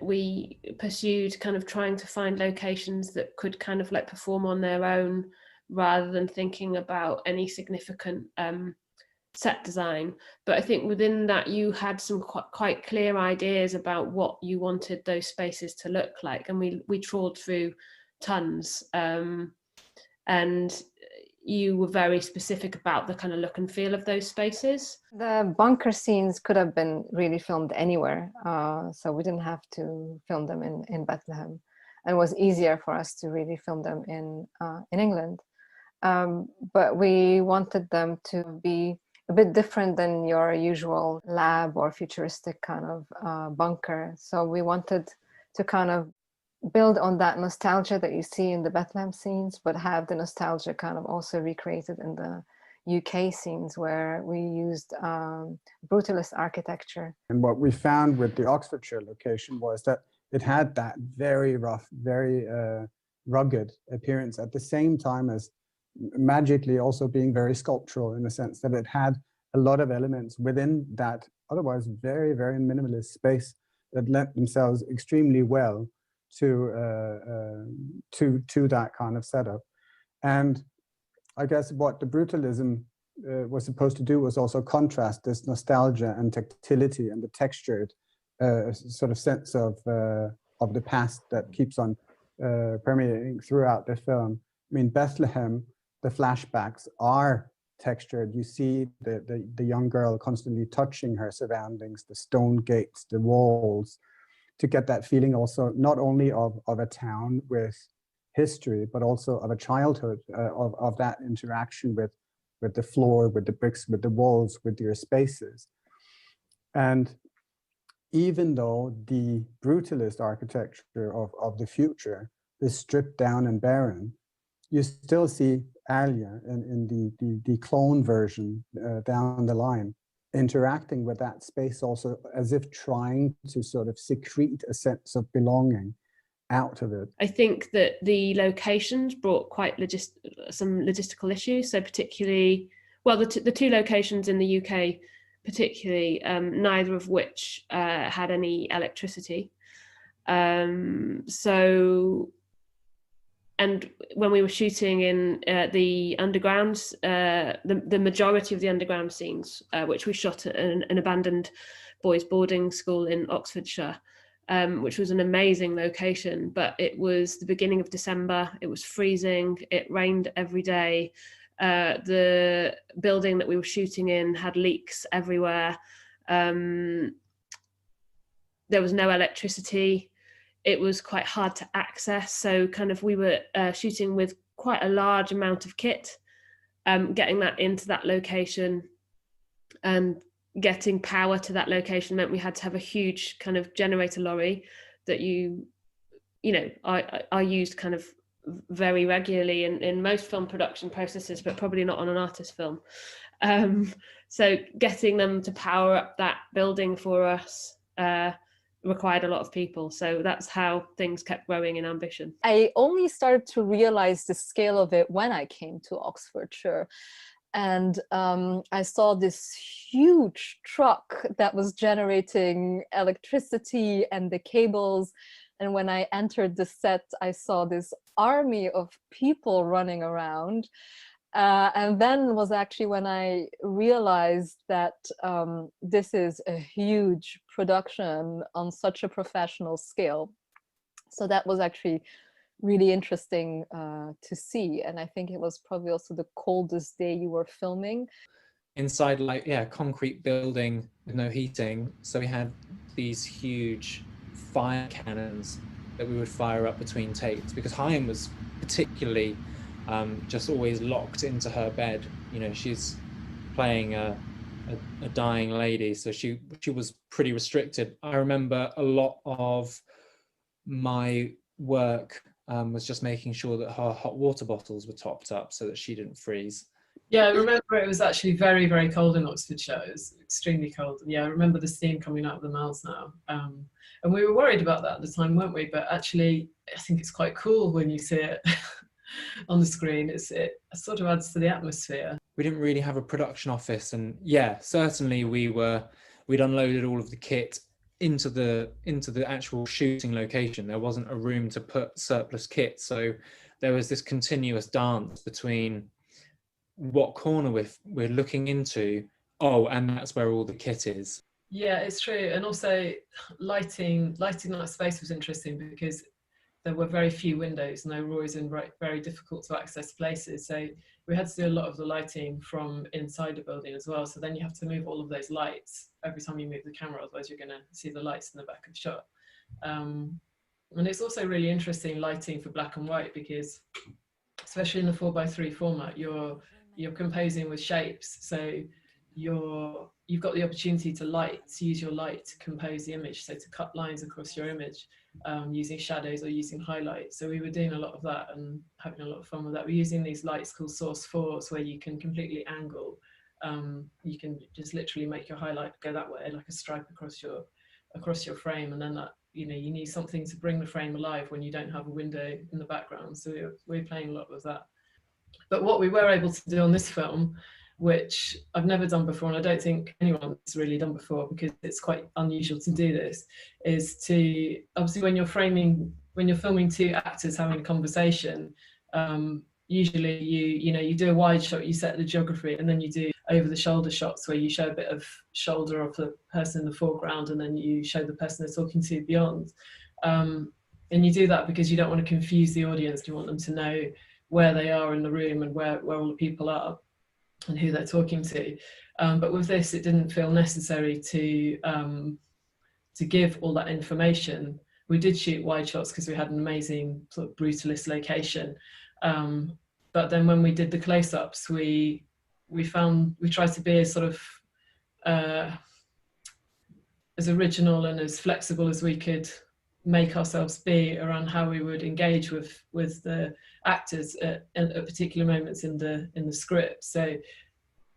S6: We pursued kind of trying to find locations that could kind of like perform on their own rather than thinking about any significant set design. But I think within that you had some quite clear ideas about what you wanted those spaces to look like, and we trawled through tons, and you were very specific about the kind of look and feel of those spaces.
S2: The bunker scenes could have been really filmed anywhere, so we didn't have to film them in Bethlehem, and it was easier for us to really film them in England. But we wanted them to be a bit different than your usual lab or futuristic kind of bunker. So we wanted to kind of build on that nostalgia that you see in the Bethlehem scenes, but have the nostalgia kind of also recreated in the UK scenes where we used brutalist architecture.
S7: And what we found with the Oxfordshire location was that it had that very rough, very rugged appearance at the same time as magically also being very sculptural, in the sense that it had a lot of elements within that otherwise very, very minimalist space that lent themselves extremely well to that kind of setup. And I guess what the brutalism was supposed to do was also contrast this nostalgia and tactility and the textured sort of sense of the past that keeps on permeating throughout the film. I mean, Bethlehem, the flashbacks are textured. You see the young girl constantly touching her surroundings, the stone gates, the walls, to get that feeling also not only of a town with history, but also of a childhood, of that interaction with the floor, with the bricks, with the walls, with your spaces. And even though the brutalist architecture of the future is stripped down and barren, you still see Alia in the clone version down the line, interacting with that space also, as if trying to sort of secrete a sense of belonging out of it.
S6: I think that the locations brought quite some logistical issues. So particularly, well, the two locations in the UK, particularly, neither of which had any electricity. And when we were shooting in the underground, the majority of the underground scenes, which we shot at an abandoned boys' boarding school in Oxfordshire, which was an amazing location, but it was the beginning of December, it was freezing, it rained every day. The building that we were shooting in had leaks everywhere. There was no electricity. It was quite hard to access. So kind of we were shooting with quite a large amount of kit, getting that into that location and getting power to that location meant we had to have a huge kind of generator lorry that I used kind of very regularly in most film production processes, but probably not on an artist film. So getting them to power up that building for us required a lot of people. So that's how things kept growing in ambition.
S3: I only started to realize the scale of it when I came to Oxfordshire. And I saw this huge truck that was generating electricity and the cables. And when I entered the set, I saw this army of people running around. And then was actually when I realized that this is a huge production on such a professional scale. So that was actually really interesting to see. And I think it was probably also the coldest day you were filming.
S9: Inside, like, yeah, concrete building with no heating. So we had these huge fire cannons that we would fire up between takes, because Chaim was particularly just always locked into her bed. You know, she's playing a dying lady, so she was pretty restricted. I remember a lot of my work was just making sure that her hot water bottles were topped up so that she didn't freeze.
S8: Yeah, I remember it was actually very, very cold in Oxfordshire. It was extremely cold. Yeah, I remember the steam coming out of the mouths now. And we were worried about that at the time, weren't we? But actually, I think it's quite cool when you see it on the screen. It sort of adds to the atmosphere.
S9: We didn't really have a production office, and yeah, certainly we'd unloaded all of the kit into the actual shooting location. There wasn't a room to put surplus kit, so there was this continuous dance between what corner we're looking into, and that's where all the kit is.
S8: Yeah, it's true. And also lighting that space was interesting because there were very few windows and they were always in very difficult to access places. So we had to do a lot of the lighting from inside the building as well. So then you have to move all of those lights every time you move the camera, otherwise you're going to see the lights in the back of the shot. And it's also really interesting lighting for black and white, because especially in the 4:3 format, you're composing with shapes. So you've got the opportunity to use your light to compose the image, so to cut lines across your image using shadows or using highlights. So we were doing a lot of that and having a lot of fun with that. We're using these lights called Source 4s, where you can completely angle. You can just literally make your highlight go that way, like a stripe across your frame, and then that, you need something to bring the frame alive when you don't have a window in the background. So we're playing a lot with that. But what we were able to do on this film, which I've never done before, and I don't think anyone's really done before because it's quite unusual to do this, is to, obviously when you're filming two actors having a conversation, usually you do a wide shot, you set the geography, and then you do over the shoulder shots where you show a bit of shoulder of the person in the foreground and then you show the person they're talking to beyond. And you do that because you don't want to confuse the audience. You want them to know where they are in the room and where all the people are and who they're talking to. But with this, it didn't feel necessary to give all that information. We did shoot wide shots because we had an amazing sort of brutalist location. But then when we did the close-ups, we tried to be as sort of as original and as flexible as we could make ourselves be around how we would engage with the actors at particular moments in the script. So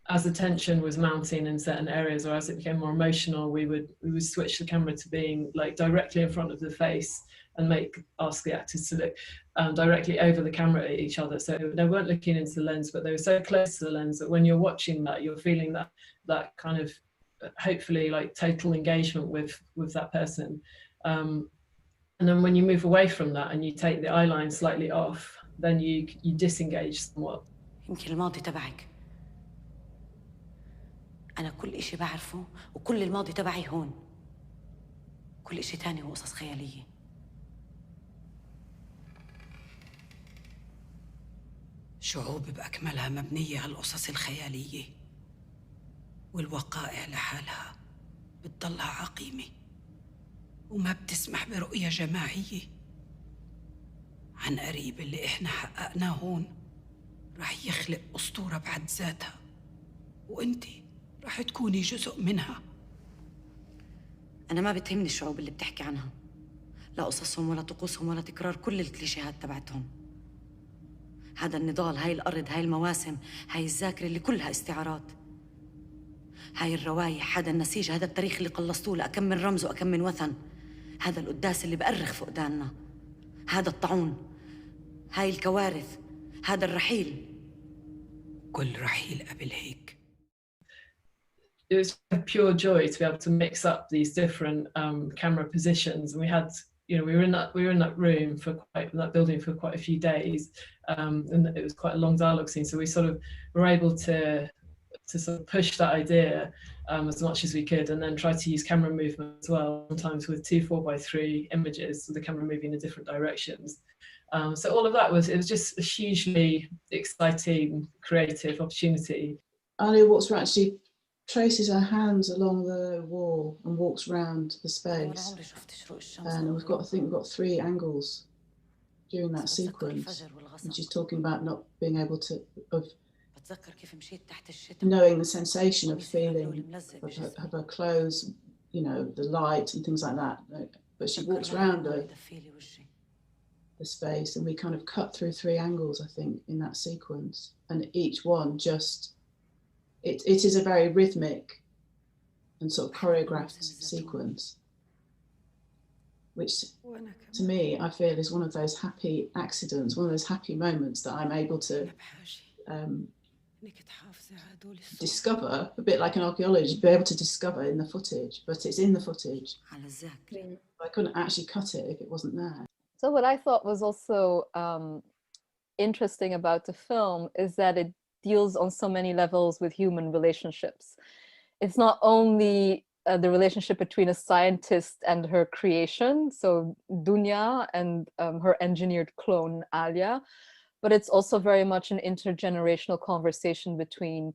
S8: as the tension was mounting in certain areas, or as it became more emotional, we would switch the camera to being like directly in front of the face and ask the actors to look directly over the camera at each other. So they weren't looking into the lens, but they were so close to the lens that when you're watching that, you're feeling that kind of hopefully like total engagement with that person. And then when you move away from that and you take the eye line slightly off, then you disengage somewhat.
S5: يمكن الماضي تبعك. أنا كل إشي بعرفه وكل الماضي تبعي هون. كل إشي تاني هو قصص خيالية. شعوب بأكملها مبنية على القصص الخيالية، والوقائع لحالها بتضلها عقيمة وما بتسمح برؤية جماعية. عن قريب اللي إحنا حققناه هون رح يخلق أسطورة بحد ذاتها، وإنتي رح تكوني جزء منها. أنا ما بتهمني الشعوب اللي بتحكي عنها، لا قصصهم ولا طقوسهم ولا تكرار كل الكليشيهات تبعتهم. هذا النضال، هاي الأرض، هاي المواسم، هاي الذاكرة اللي كلها استعارات، هاي الروايح، هذا النسيج، هذا التاريخ اللي قلصتوه لأكم من رمز وأكم من وثن، هذا القداس اللي بأرخ فقداننا، هذا الطاعون، هاي الكوارث، هذا الرحيل. كل رحيل قبل هيك.
S8: It was a pure joy to be able to mix up these different camera positions. And we had, we were in that room that building for quite a few days, and it was quite a long dialogue scene. So we sort of were able to sort of push that idea as much as we could, and then try to use camera movement as well, sometimes with 2 4x3 images, so the camera moving in different directions. So all of that was just a hugely exciting, creative opportunity.
S10: Alia walks around, she traces her hands along the wall and walks around the space. And I think we've got 3 angles during that sequence. And she's talking about not being able to, knowing the sensation of feeling of her clothes, the light and things like that. But she walks around the space, and we kind of cut through 3 angles, I think, in that sequence. And each one just, it is a very rhythmic and sort of choreographed sequence, which to me, I feel is one of those happy accidents, one of those happy moments that I'm able to discover, a bit like an archaeologist, be able to discover in the footage, but it's in the footage. I couldn't actually cut it if it wasn't there.
S3: So what I thought was also interesting about the film is that it deals on so many levels with human relationships. It's not only the relationship between a scientist and her creation, so Dunya and her engineered clone Alia, but it's also very much an intergenerational conversation between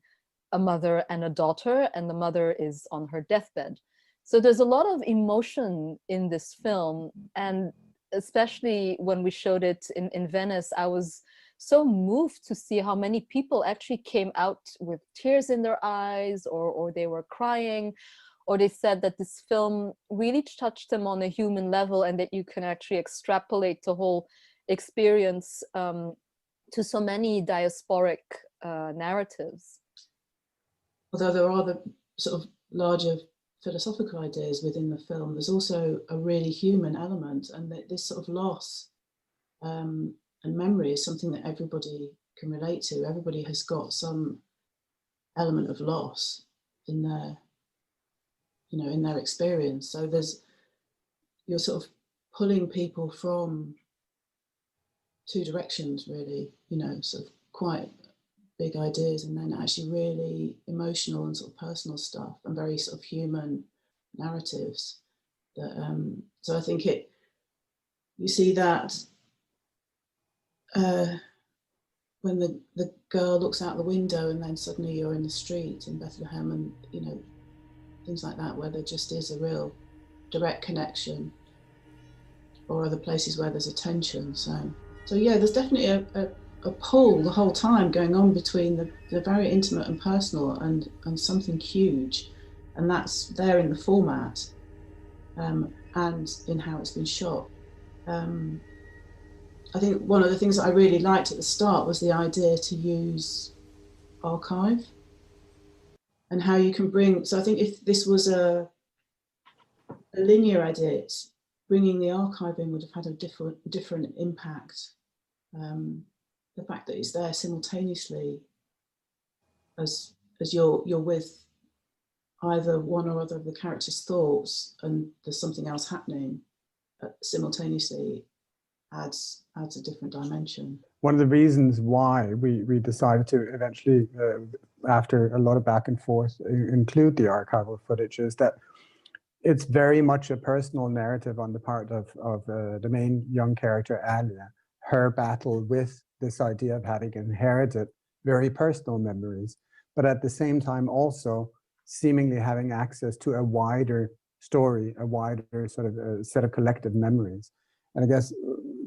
S3: a mother and a daughter, and the mother is on her deathbed. So there's a lot of emotion in this film, and especially when we showed it in Venice, I was so moved to see how many people actually came out with tears in their eyes, or they were crying, or they said that this film really touched them on a human level, and that you can actually extrapolate the whole experience to so many diasporic narratives.
S10: Although there are the sort of larger philosophical ideas within the film, there's also a really human element, and that this sort of loss and memory is something that everybody can relate to. Everybody has got some element of loss in their, in their experience. So you're sort of pulling people from 2 directions, really, sort of quite big ideas, and then actually really emotional and sort of personal stuff, and very sort of human narratives. That, so I think You see that when the girl looks out the window and then suddenly you're in the street in Bethlehem, and you know, things like that, where there just is a real direct connection, or other places where there's a tension. So yeah, there's definitely a pull the whole time going on between the very intimate and personal and something huge, and that's there in the format and in how it's been shot. I think one of the things that I really liked at the start was the idea to use archive and how you can bring, so I think if this was a linear edit, bringing the archive in would have had a different impact. The fact that it's there simultaneously as you're with either one or other of the characters' thoughts and there's something else happening simultaneously adds a different dimension.
S7: One of the reasons why we decided to eventually, after a lot of back and forth, include the archival footage is that it's very much a personal narrative on the part of the main young character, Alia, her battle with this idea of having inherited very personal memories, but at the same time also seemingly having access to a wider story, a wider sort of set of collective memories. And I guess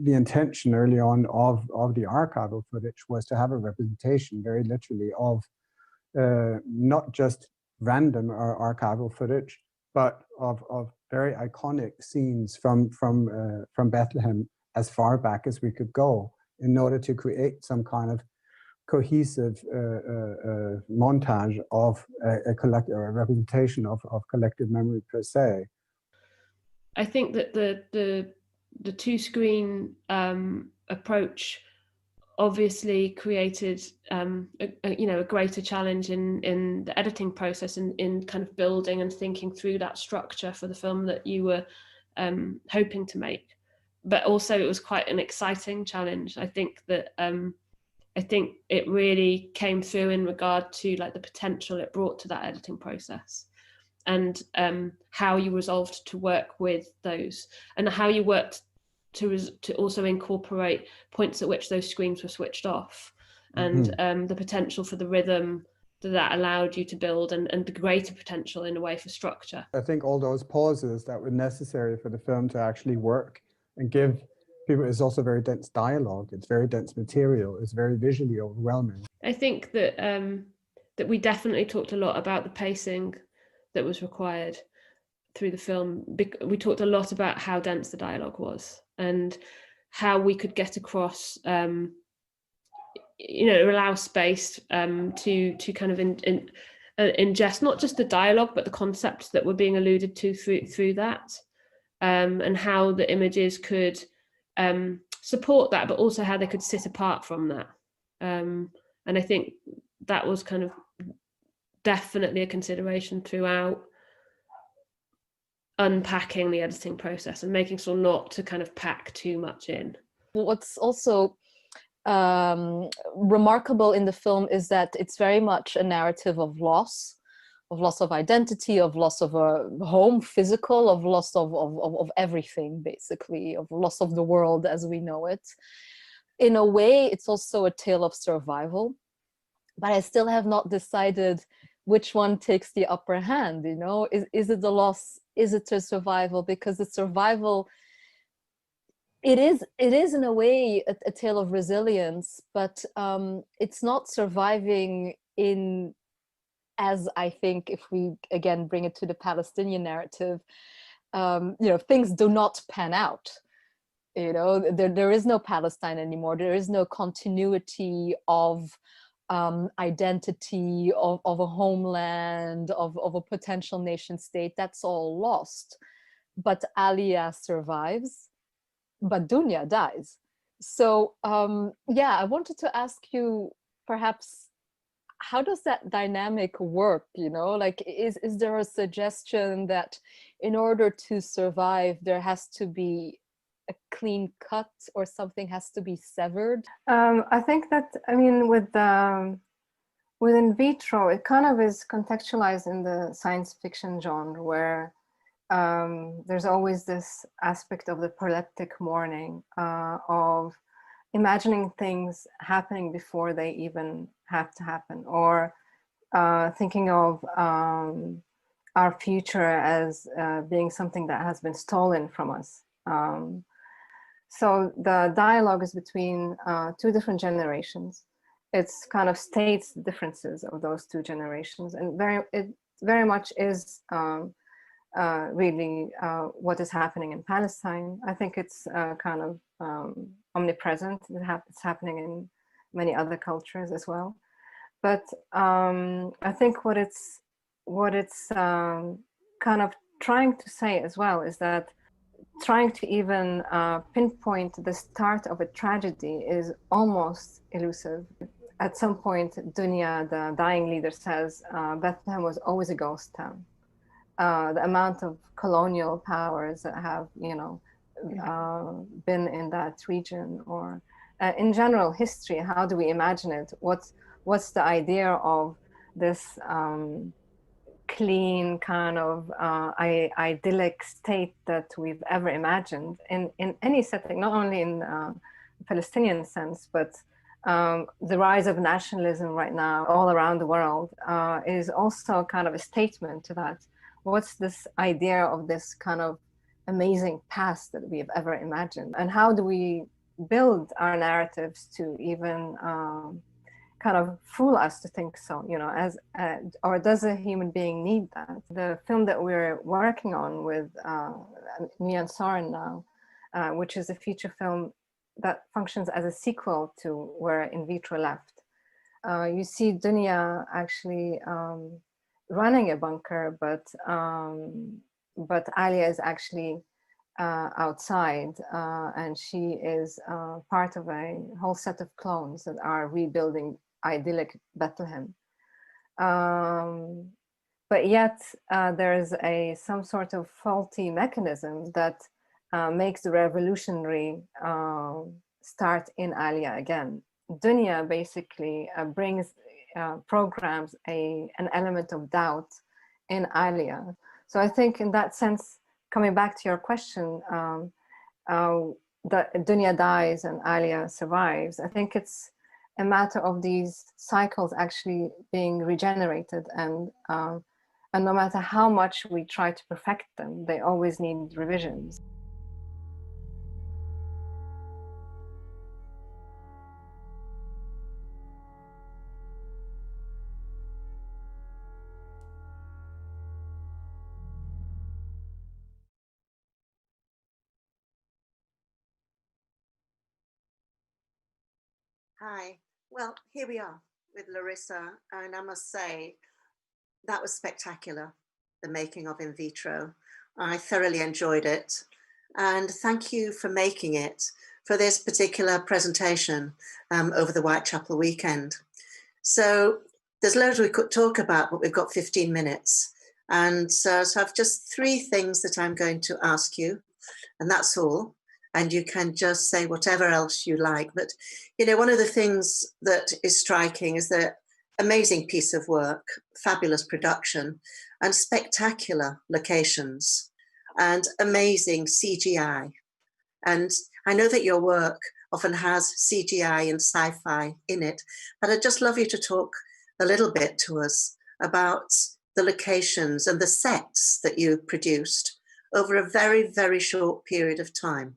S7: the intention early on of the archival footage was to have a representation, very literally, of not just random archival footage, but of very iconic scenes from Bethlehem as far back as we could go, in order to create some kind of cohesive montage of a representation of collective memory per se.
S6: I think that the two-screen approach obviously created a greater challenge in the editing process and in kind of building and thinking through that structure for the film that you were hoping to make. But also it was quite an exciting challenge. I think that I think it really came through in regard to like the potential it brought to that editing process, and how you resolved to work with those, and how you worked to also incorporate points at which those screens were switched off, and the potential for the rhythm that allowed you to build, and the greater potential in a way for structure.
S7: I think all those pauses that were necessary for the film to actually work and give people, it's also very dense dialogue, it's very dense material, it's very visually overwhelming.
S6: I think that that we definitely talked a lot about the pacing that was required through the film. We talked a lot about how dense the dialogue was and how we could get across, allow space to kind of ingest not just the dialogue but the concepts that were being alluded to through that, and how the images could support that, but also how they could sit apart from that. And I think that was kind of definitely a consideration throughout unpacking the editing process and making sure not to kind of pack too much in.
S3: What's also remarkable in the film is that it's very much a narrative of loss of identity, of loss of a home, physical, of loss of everything, basically, of loss of the world as we know it. In a way, it's also a tale of survival, but I still have not decided which one takes the upper hand, you know? Is it the loss? Is it a survival? Because the survival, it is in a way a tale of resilience, but it's not surviving in, as I think, if we again bring it to the Palestinian narrative, things do not pan out. There is no Palestine anymore. There is no continuity of identity, of a homeland, of a potential nation state. That's all lost. But Alia survives, but Dunya dies. So I wanted to ask you, perhaps, how does that dynamic work? Like, is there a suggestion that in order to survive, there has to be a clean cut or something has to be severed?
S2: I think that, with In Vitro, it kind of is contextualized in the science fiction genre, where there's always this aspect of the proleptic mourning, of imagining things happening before they even have to happen, or thinking of our future as being something that has been stolen from us. So the dialogue is between two different generations. It's kind of states the differences of those two generations, and it very much is really what is happening in Palestine. I think it's kind of omnipresent. It's happening in many other cultures as well. But I think what it's kind of trying to say as well is that trying to even pinpoint the start of a tragedy is almost elusive. At some point, Dunya, the dying leader, says Bethlehem was always a ghost town. The amount of colonial powers that have, been in that region, or in general history, how do we imagine it? What's the idea of this clean kind of idyllic state that we've ever imagined in any setting, not only in Palestinian sense, but the rise of nationalism right now all around the world is also kind of a statement to that. What's this idea of this kind of amazing past that we've ever imagined? And how do we build our narratives to even kind of fool us to think so, or does a human being need that? The film that we're working on with me and Soren now, which is a feature film that functions as a sequel to where In Vitro left. You see Dunya actually running a bunker, but Alia is actually outside, and she is part of a whole set of clones that are rebuilding idyllic Bethlehem. But yet there's some sort of faulty mechanism that makes the revolutionary start in Alia again. Dunya basically programs an element of doubt in Alia. So I think in that sense, coming back to your question, that Dunya dies and Alia survives, I think it's a matter of these cycles actually being regenerated, and no matter how much we try to perfect them, they always need revisions.
S13: Hi, well, here we are with Larissa, and I must say that was spectacular, the making of In Vitro. I thoroughly enjoyed it, and thank you for making it for this particular presentation over the Whitechapel weekend. So there's loads we could talk about, but we've got 15 minutes. And so I've just 3 things that I'm going to ask you, and that's all. And you can just say whatever else you like. But, one of the things that is striking is the amazing piece of work, fabulous production, and spectacular locations, and amazing CGI. And I know that your work often has CGI and sci-fi in it, but I'd just love you to talk a little bit to us about the locations and the sets that you produced over a very, very short period of time.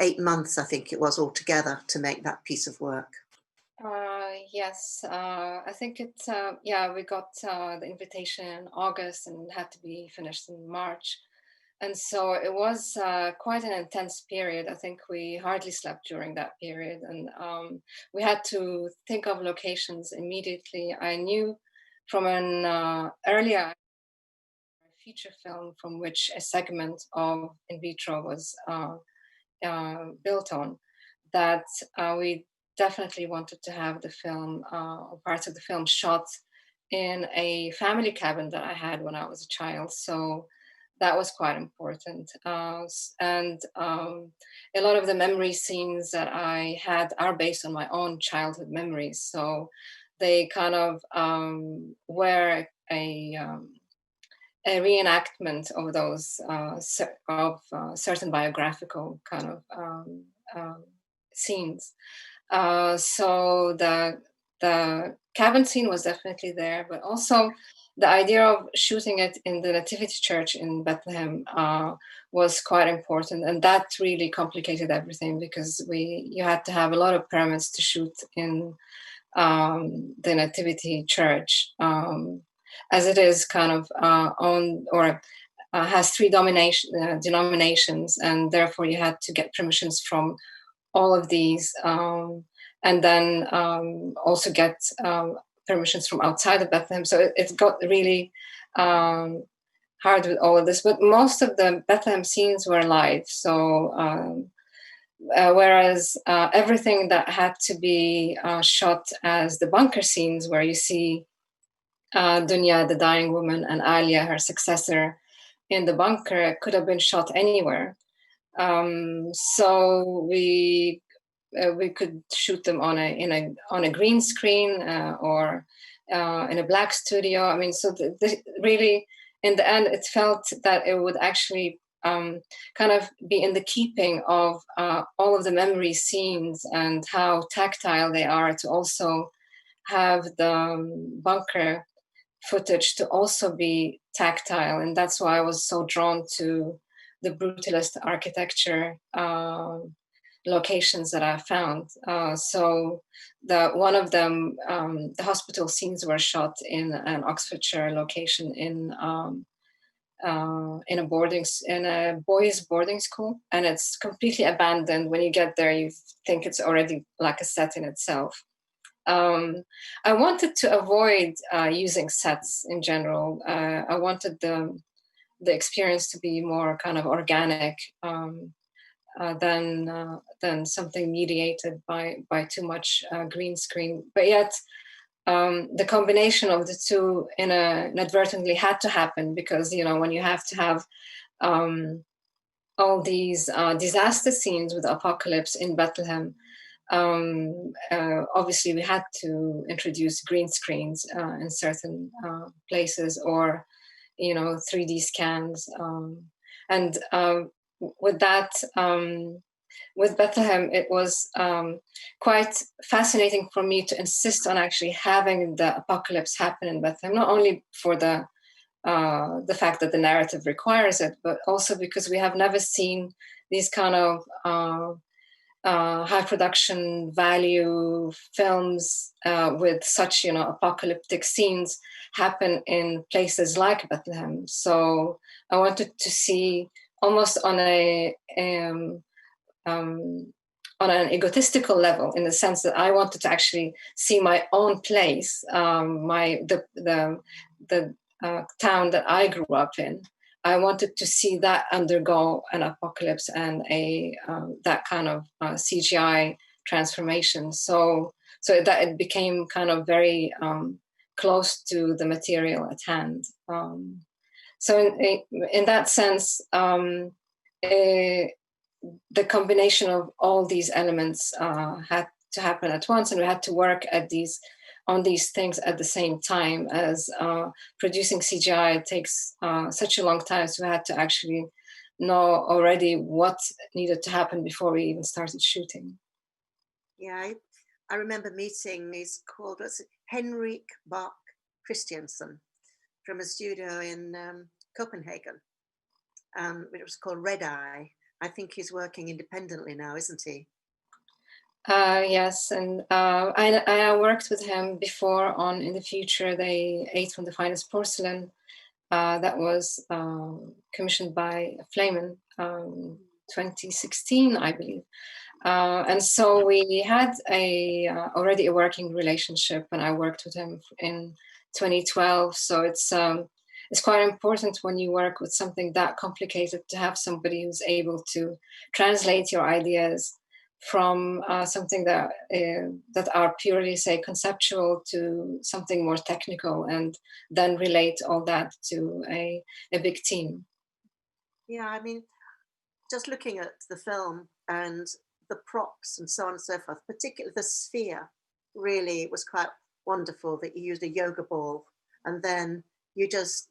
S13: 8 months, I think it was altogether, to make that piece of work.
S2: Yes, I think we got the invitation in August and had to be finished in March. And so it was quite an intense period. I think we hardly slept during that period. And we had to think of locations immediately. I knew from an earlier feature film from which a segment of In Vitro was built on, that we definitely wanted to have the film, parts of the film shot in a family cabin that I had when I was a child. So that was quite important. And a lot of the memory scenes that I had are based on my own childhood memories. So they kind of were a reenactment of those certain biographical kind of scenes. So the cabin scene was definitely there, but also the idea of shooting it in the Nativity Church in Bethlehem was quite important, and that really complicated everything because you had to have a lot of permits to shoot in the Nativity Church, as it is kind of owned or has three denominations, and therefore you had to get permissions from all of these, and then also get permissions from outside of Bethlehem. So it got really hard with all of this. But most of the Bethlehem scenes were live. So whereas everything that had to be shot as the bunker scenes, where you see Dunya, the dying woman, and Alia, her successor, in the bunker, could have been shot anywhere. So we could shoot them on a green screen or in a black studio. I mean, so really, in the end, it felt that it would actually kind of be in the keeping of all of the memory scenes and how tactile they are, to also have the bunker footage to also be tactile. And that's why I was so drawn to the brutalist architecture locations that I found. So one of them, the hospital scenes were shot in an Oxfordshire location in a boys' boarding school, and it's completely abandoned. When you get there, you think it's already like a set in itself. I wanted to avoid using sets in general. I wanted the experience to be more kind of organic than something mediated by too much green screen. But yet, the combination of the two inadvertently had to happen, because when you have to have all these disaster scenes with the apocalypse in Bethlehem, obviously we had to introduce green screens in certain places, or 3D scans, and with that, with Bethlehem, it was quite fascinating for me to insist on actually having the apocalypse happen in Bethlehem, not only for the fact that the narrative requires it, but also because we have never seen these kind of high production value films with such apocalyptic scenes happen in places like Bethlehem. So I wanted to see, almost on an egotistical level, in the sense that I wanted to actually see my own place, the town that I grew up in. I wanted to see that undergo an apocalypse and that kind of CGI transformation. So that it became kind of very close to the material at hand. So in that sense, the combination of all these elements had to happen at once, and we had to work on these things at the same time, as producing CGI takes such a long time. So we had to actually know already what needed to happen before we even started shooting.
S13: Yeah, I remember meeting, he's called Henrik Bach Christiansen, from a studio in Copenhagen, which was called Red Eye. I think he's working independently now, isn't he?
S2: Yes, and I worked with him before on In the Future. They Ate from the Finest Porcelain. That was commissioned by Flamen 2016, I believe. And so we had already a working relationship, and I worked with him in 2012. So it's quite important when you work with something that complicated to have somebody who's able to translate your ideas from something that are purely, say, conceptual to something more technical, and then relate all that to a big team.
S13: Yeah, I mean, just looking at the film and the props and so on and so forth, particularly the sphere, really was quite wonderful that you used a yoga ball, and then you just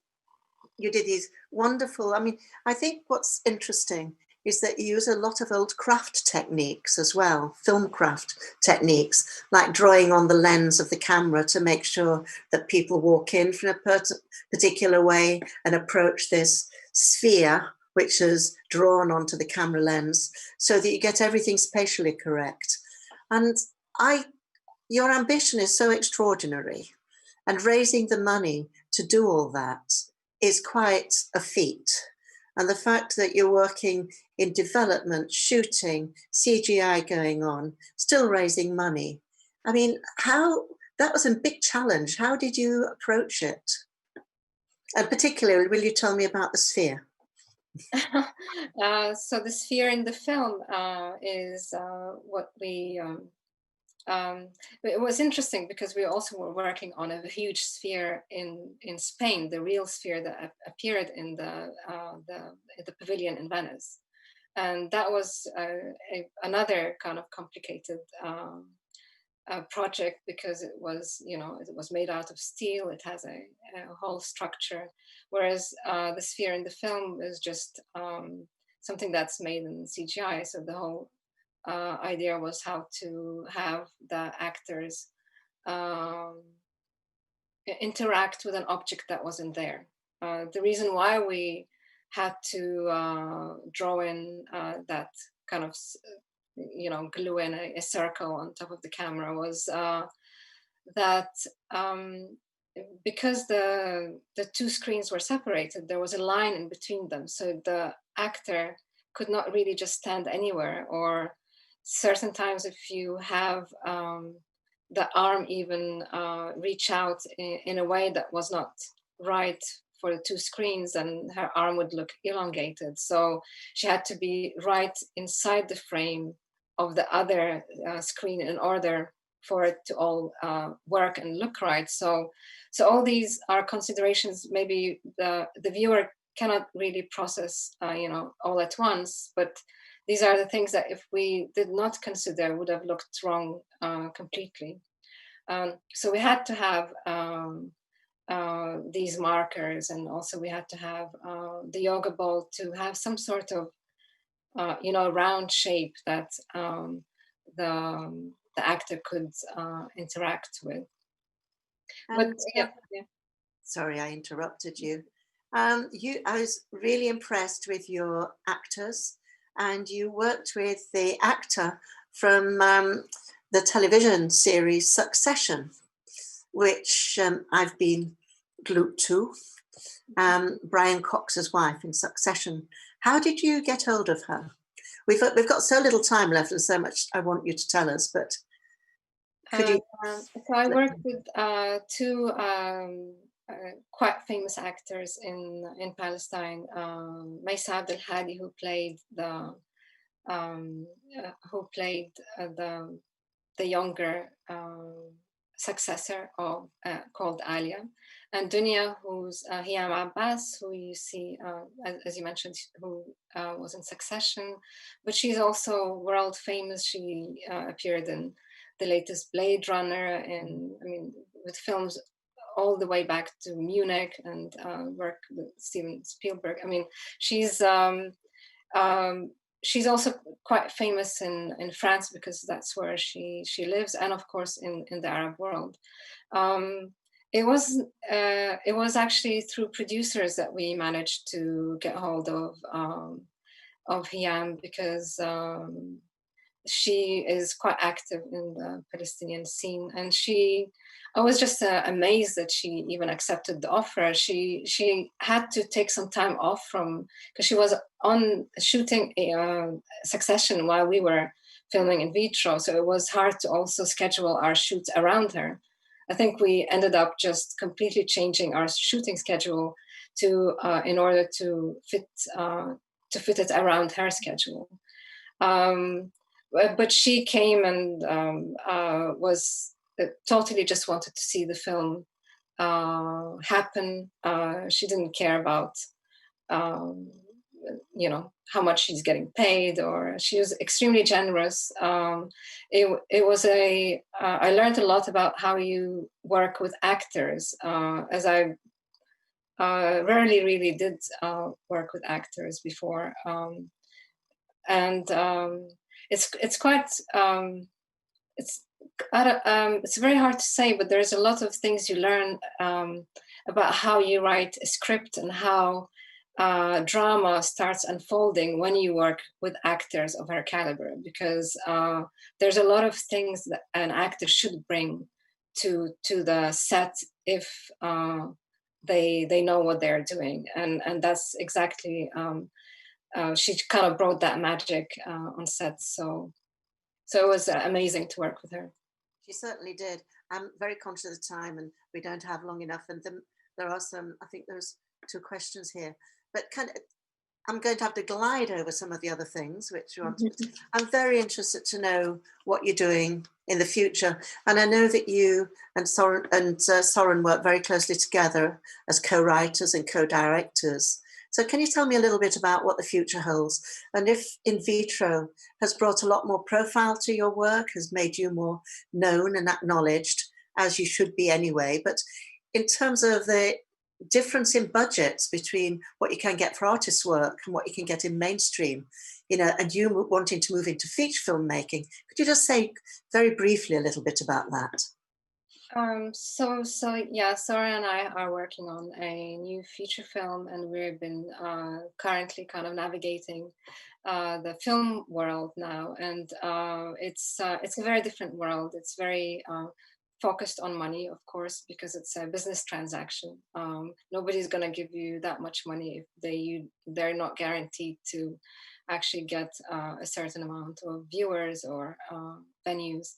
S13: you did these wonderful, I mean, I think what's interesting is that you use a lot of old craft techniques as well, film craft techniques, like drawing on the lens of the camera to make sure that people walk in from a particular way and approach this sphere, which is drawn onto the camera lens, so that you get everything spatially correct. And your ambition is so extraordinary, and raising the money to do all that is quite a feat. And the fact that you're working in development, shooting, CGI going on, still raising money. I mean, that was a big challenge. How did you approach it? And particularly, will you tell me about the sphere?
S2: So the sphere in the film is what we, it was interesting because we also were working on a huge sphere in Spain, the real sphere that appeared in the pavilion in Venice. And that was another kind of complicated project because it was, it was made out of steel. It has a whole structure, whereas the sphere in the film is just something that's made in CGI. So the whole idea was how to have the actors interact with an object that wasn't there. The reason why we had to draw in that kind of, glue in a circle on top of the camera was that because the two screens were separated, there was a line in between them. So the actor could not really just stand anywhere, or certain times if you have the arm even reach out in a way that was not right for the two screens, and her arm would look elongated. So she had to be right inside the frame of the other screen in order for it to all work and look right. So all these are considerations maybe the viewer cannot really process, all at once, but these are the things that if we did not consider would have looked wrong completely. So we had to have these markers, and also we had to have the yoga ball to have some sort of round shape that the actor could interact with. But yeah.
S13: Sorry, I interrupted you. I was really impressed with your actors, and you worked with the actor from the television series Succession, which I've been glued to, Brian Cox's wife in Succession. How did you get hold of her? We've got so little time left and so much I want you to tell us, but could you?
S2: So I worked with two quite famous actors in Palestine, Maisa Abdel Hadi, who played the younger successor of called Alia, and Dunya, who's Hiyam Abbas, who you see, as you mentioned, who was in Succession, but she's also world famous. She appeared in the latest Blade Runner, and with films all the way back to Munich, and work with Steven Spielberg. She's also quite famous in France because that's where she lives, and of course in the Arab world. It was actually through producers that we managed to get hold of Hiyam, because she is quite active in the Palestinian scene, and I was just amazed that she even accepted the offer. She had to take some time off because she was on shooting Succession while we were filming In Vitro, so it was hard to also schedule our shoots around her. I think we ended up just completely changing our shooting schedule in order to fit it around her schedule. But she came and was totally just wanted to see the film happen. She didn't care about how much she's getting paid, or she was extremely generous. It was I learned a lot about how you work with actors as I
S14: rarely really did work with actors before, and it's quite it's very hard to say, but there's a lot of things you learn about how you write a script and how drama starts unfolding when you work with actors of her caliber, because there's a lot of things that an actor should bring to the set if they know what they're doing, and that's exactly she kind of brought that magic on set. So it was amazing to work with her.
S13: She certainly did. I'm very conscious of the time, and we don't have long enough. And there are some. I think there's 2 questions here, but I'm going to have to glide over some of the other things which you want. I'm very interested to know what you're doing in the future, and I know that you and Soren work very closely together as co-writers and co-directors. So can you tell me a little bit about what the future holds, and if In Vitro has brought a lot more profile to your work, has made you more known and acknowledged, as you should be anyway, but in terms of the difference in budgets between what you can get for artist work and what you can get in mainstream, and you wanting to move into feature filmmaking, could you just say very briefly a little bit about that?
S14: So yeah, Soren and I are working on a new feature film, and we've been currently kind of navigating the film world now, and it's a very different world. It's very focused on money, of course, because it's a business transaction. Nobody's going to give you that much money if they're not guaranteed to actually get a certain amount of viewers or venues.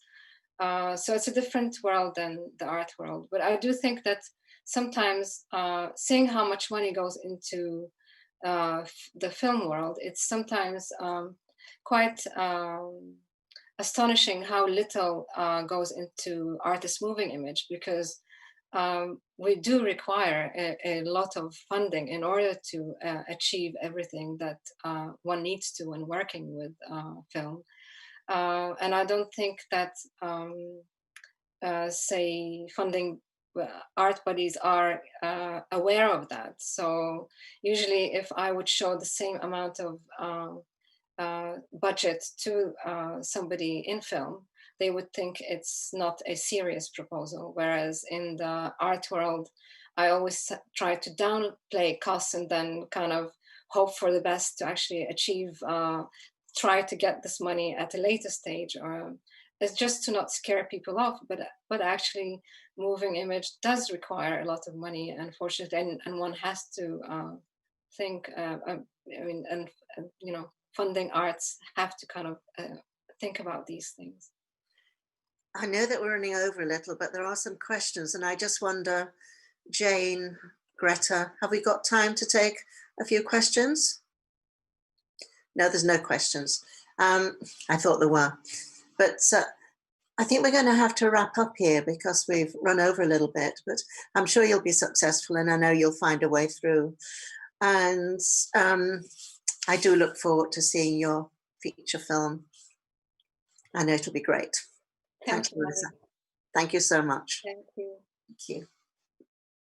S14: So it's a different world than the art world. But I do think that sometimes seeing how much money goes into the film world, it's sometimes quite astonishing how little goes into artist moving image, because we do require a lot of funding in order to achieve everything that one needs to when working with film. And I don't think that, say, funding art bodies are aware of that. So usually if I would show the same amount of budget to somebody in film, they would think it's not a serious proposal. Whereas in the art world, I always try to downplay costs and then kind of hope for the best to actually achieve, try to get this money at a later stage, or it's just to not scare people off. But actually, moving image does require a lot of money, unfortunately, and one has to think. Funding arts have to kind of think about these things.
S13: I know that we're running over a little, but there are some questions, and I just wonder, Jane, Greta, have we got time to take a few questions? No, there's no questions. I thought there were, but I think we're going to have to wrap up here because we've run over a little bit, but I'm sure you'll be successful, and I know you'll find a way through. And I do look forward to seeing your feature film. I know it'll be great. Thank you, Larissa. Thank you so much.
S14: Thank you.
S13: Thank you.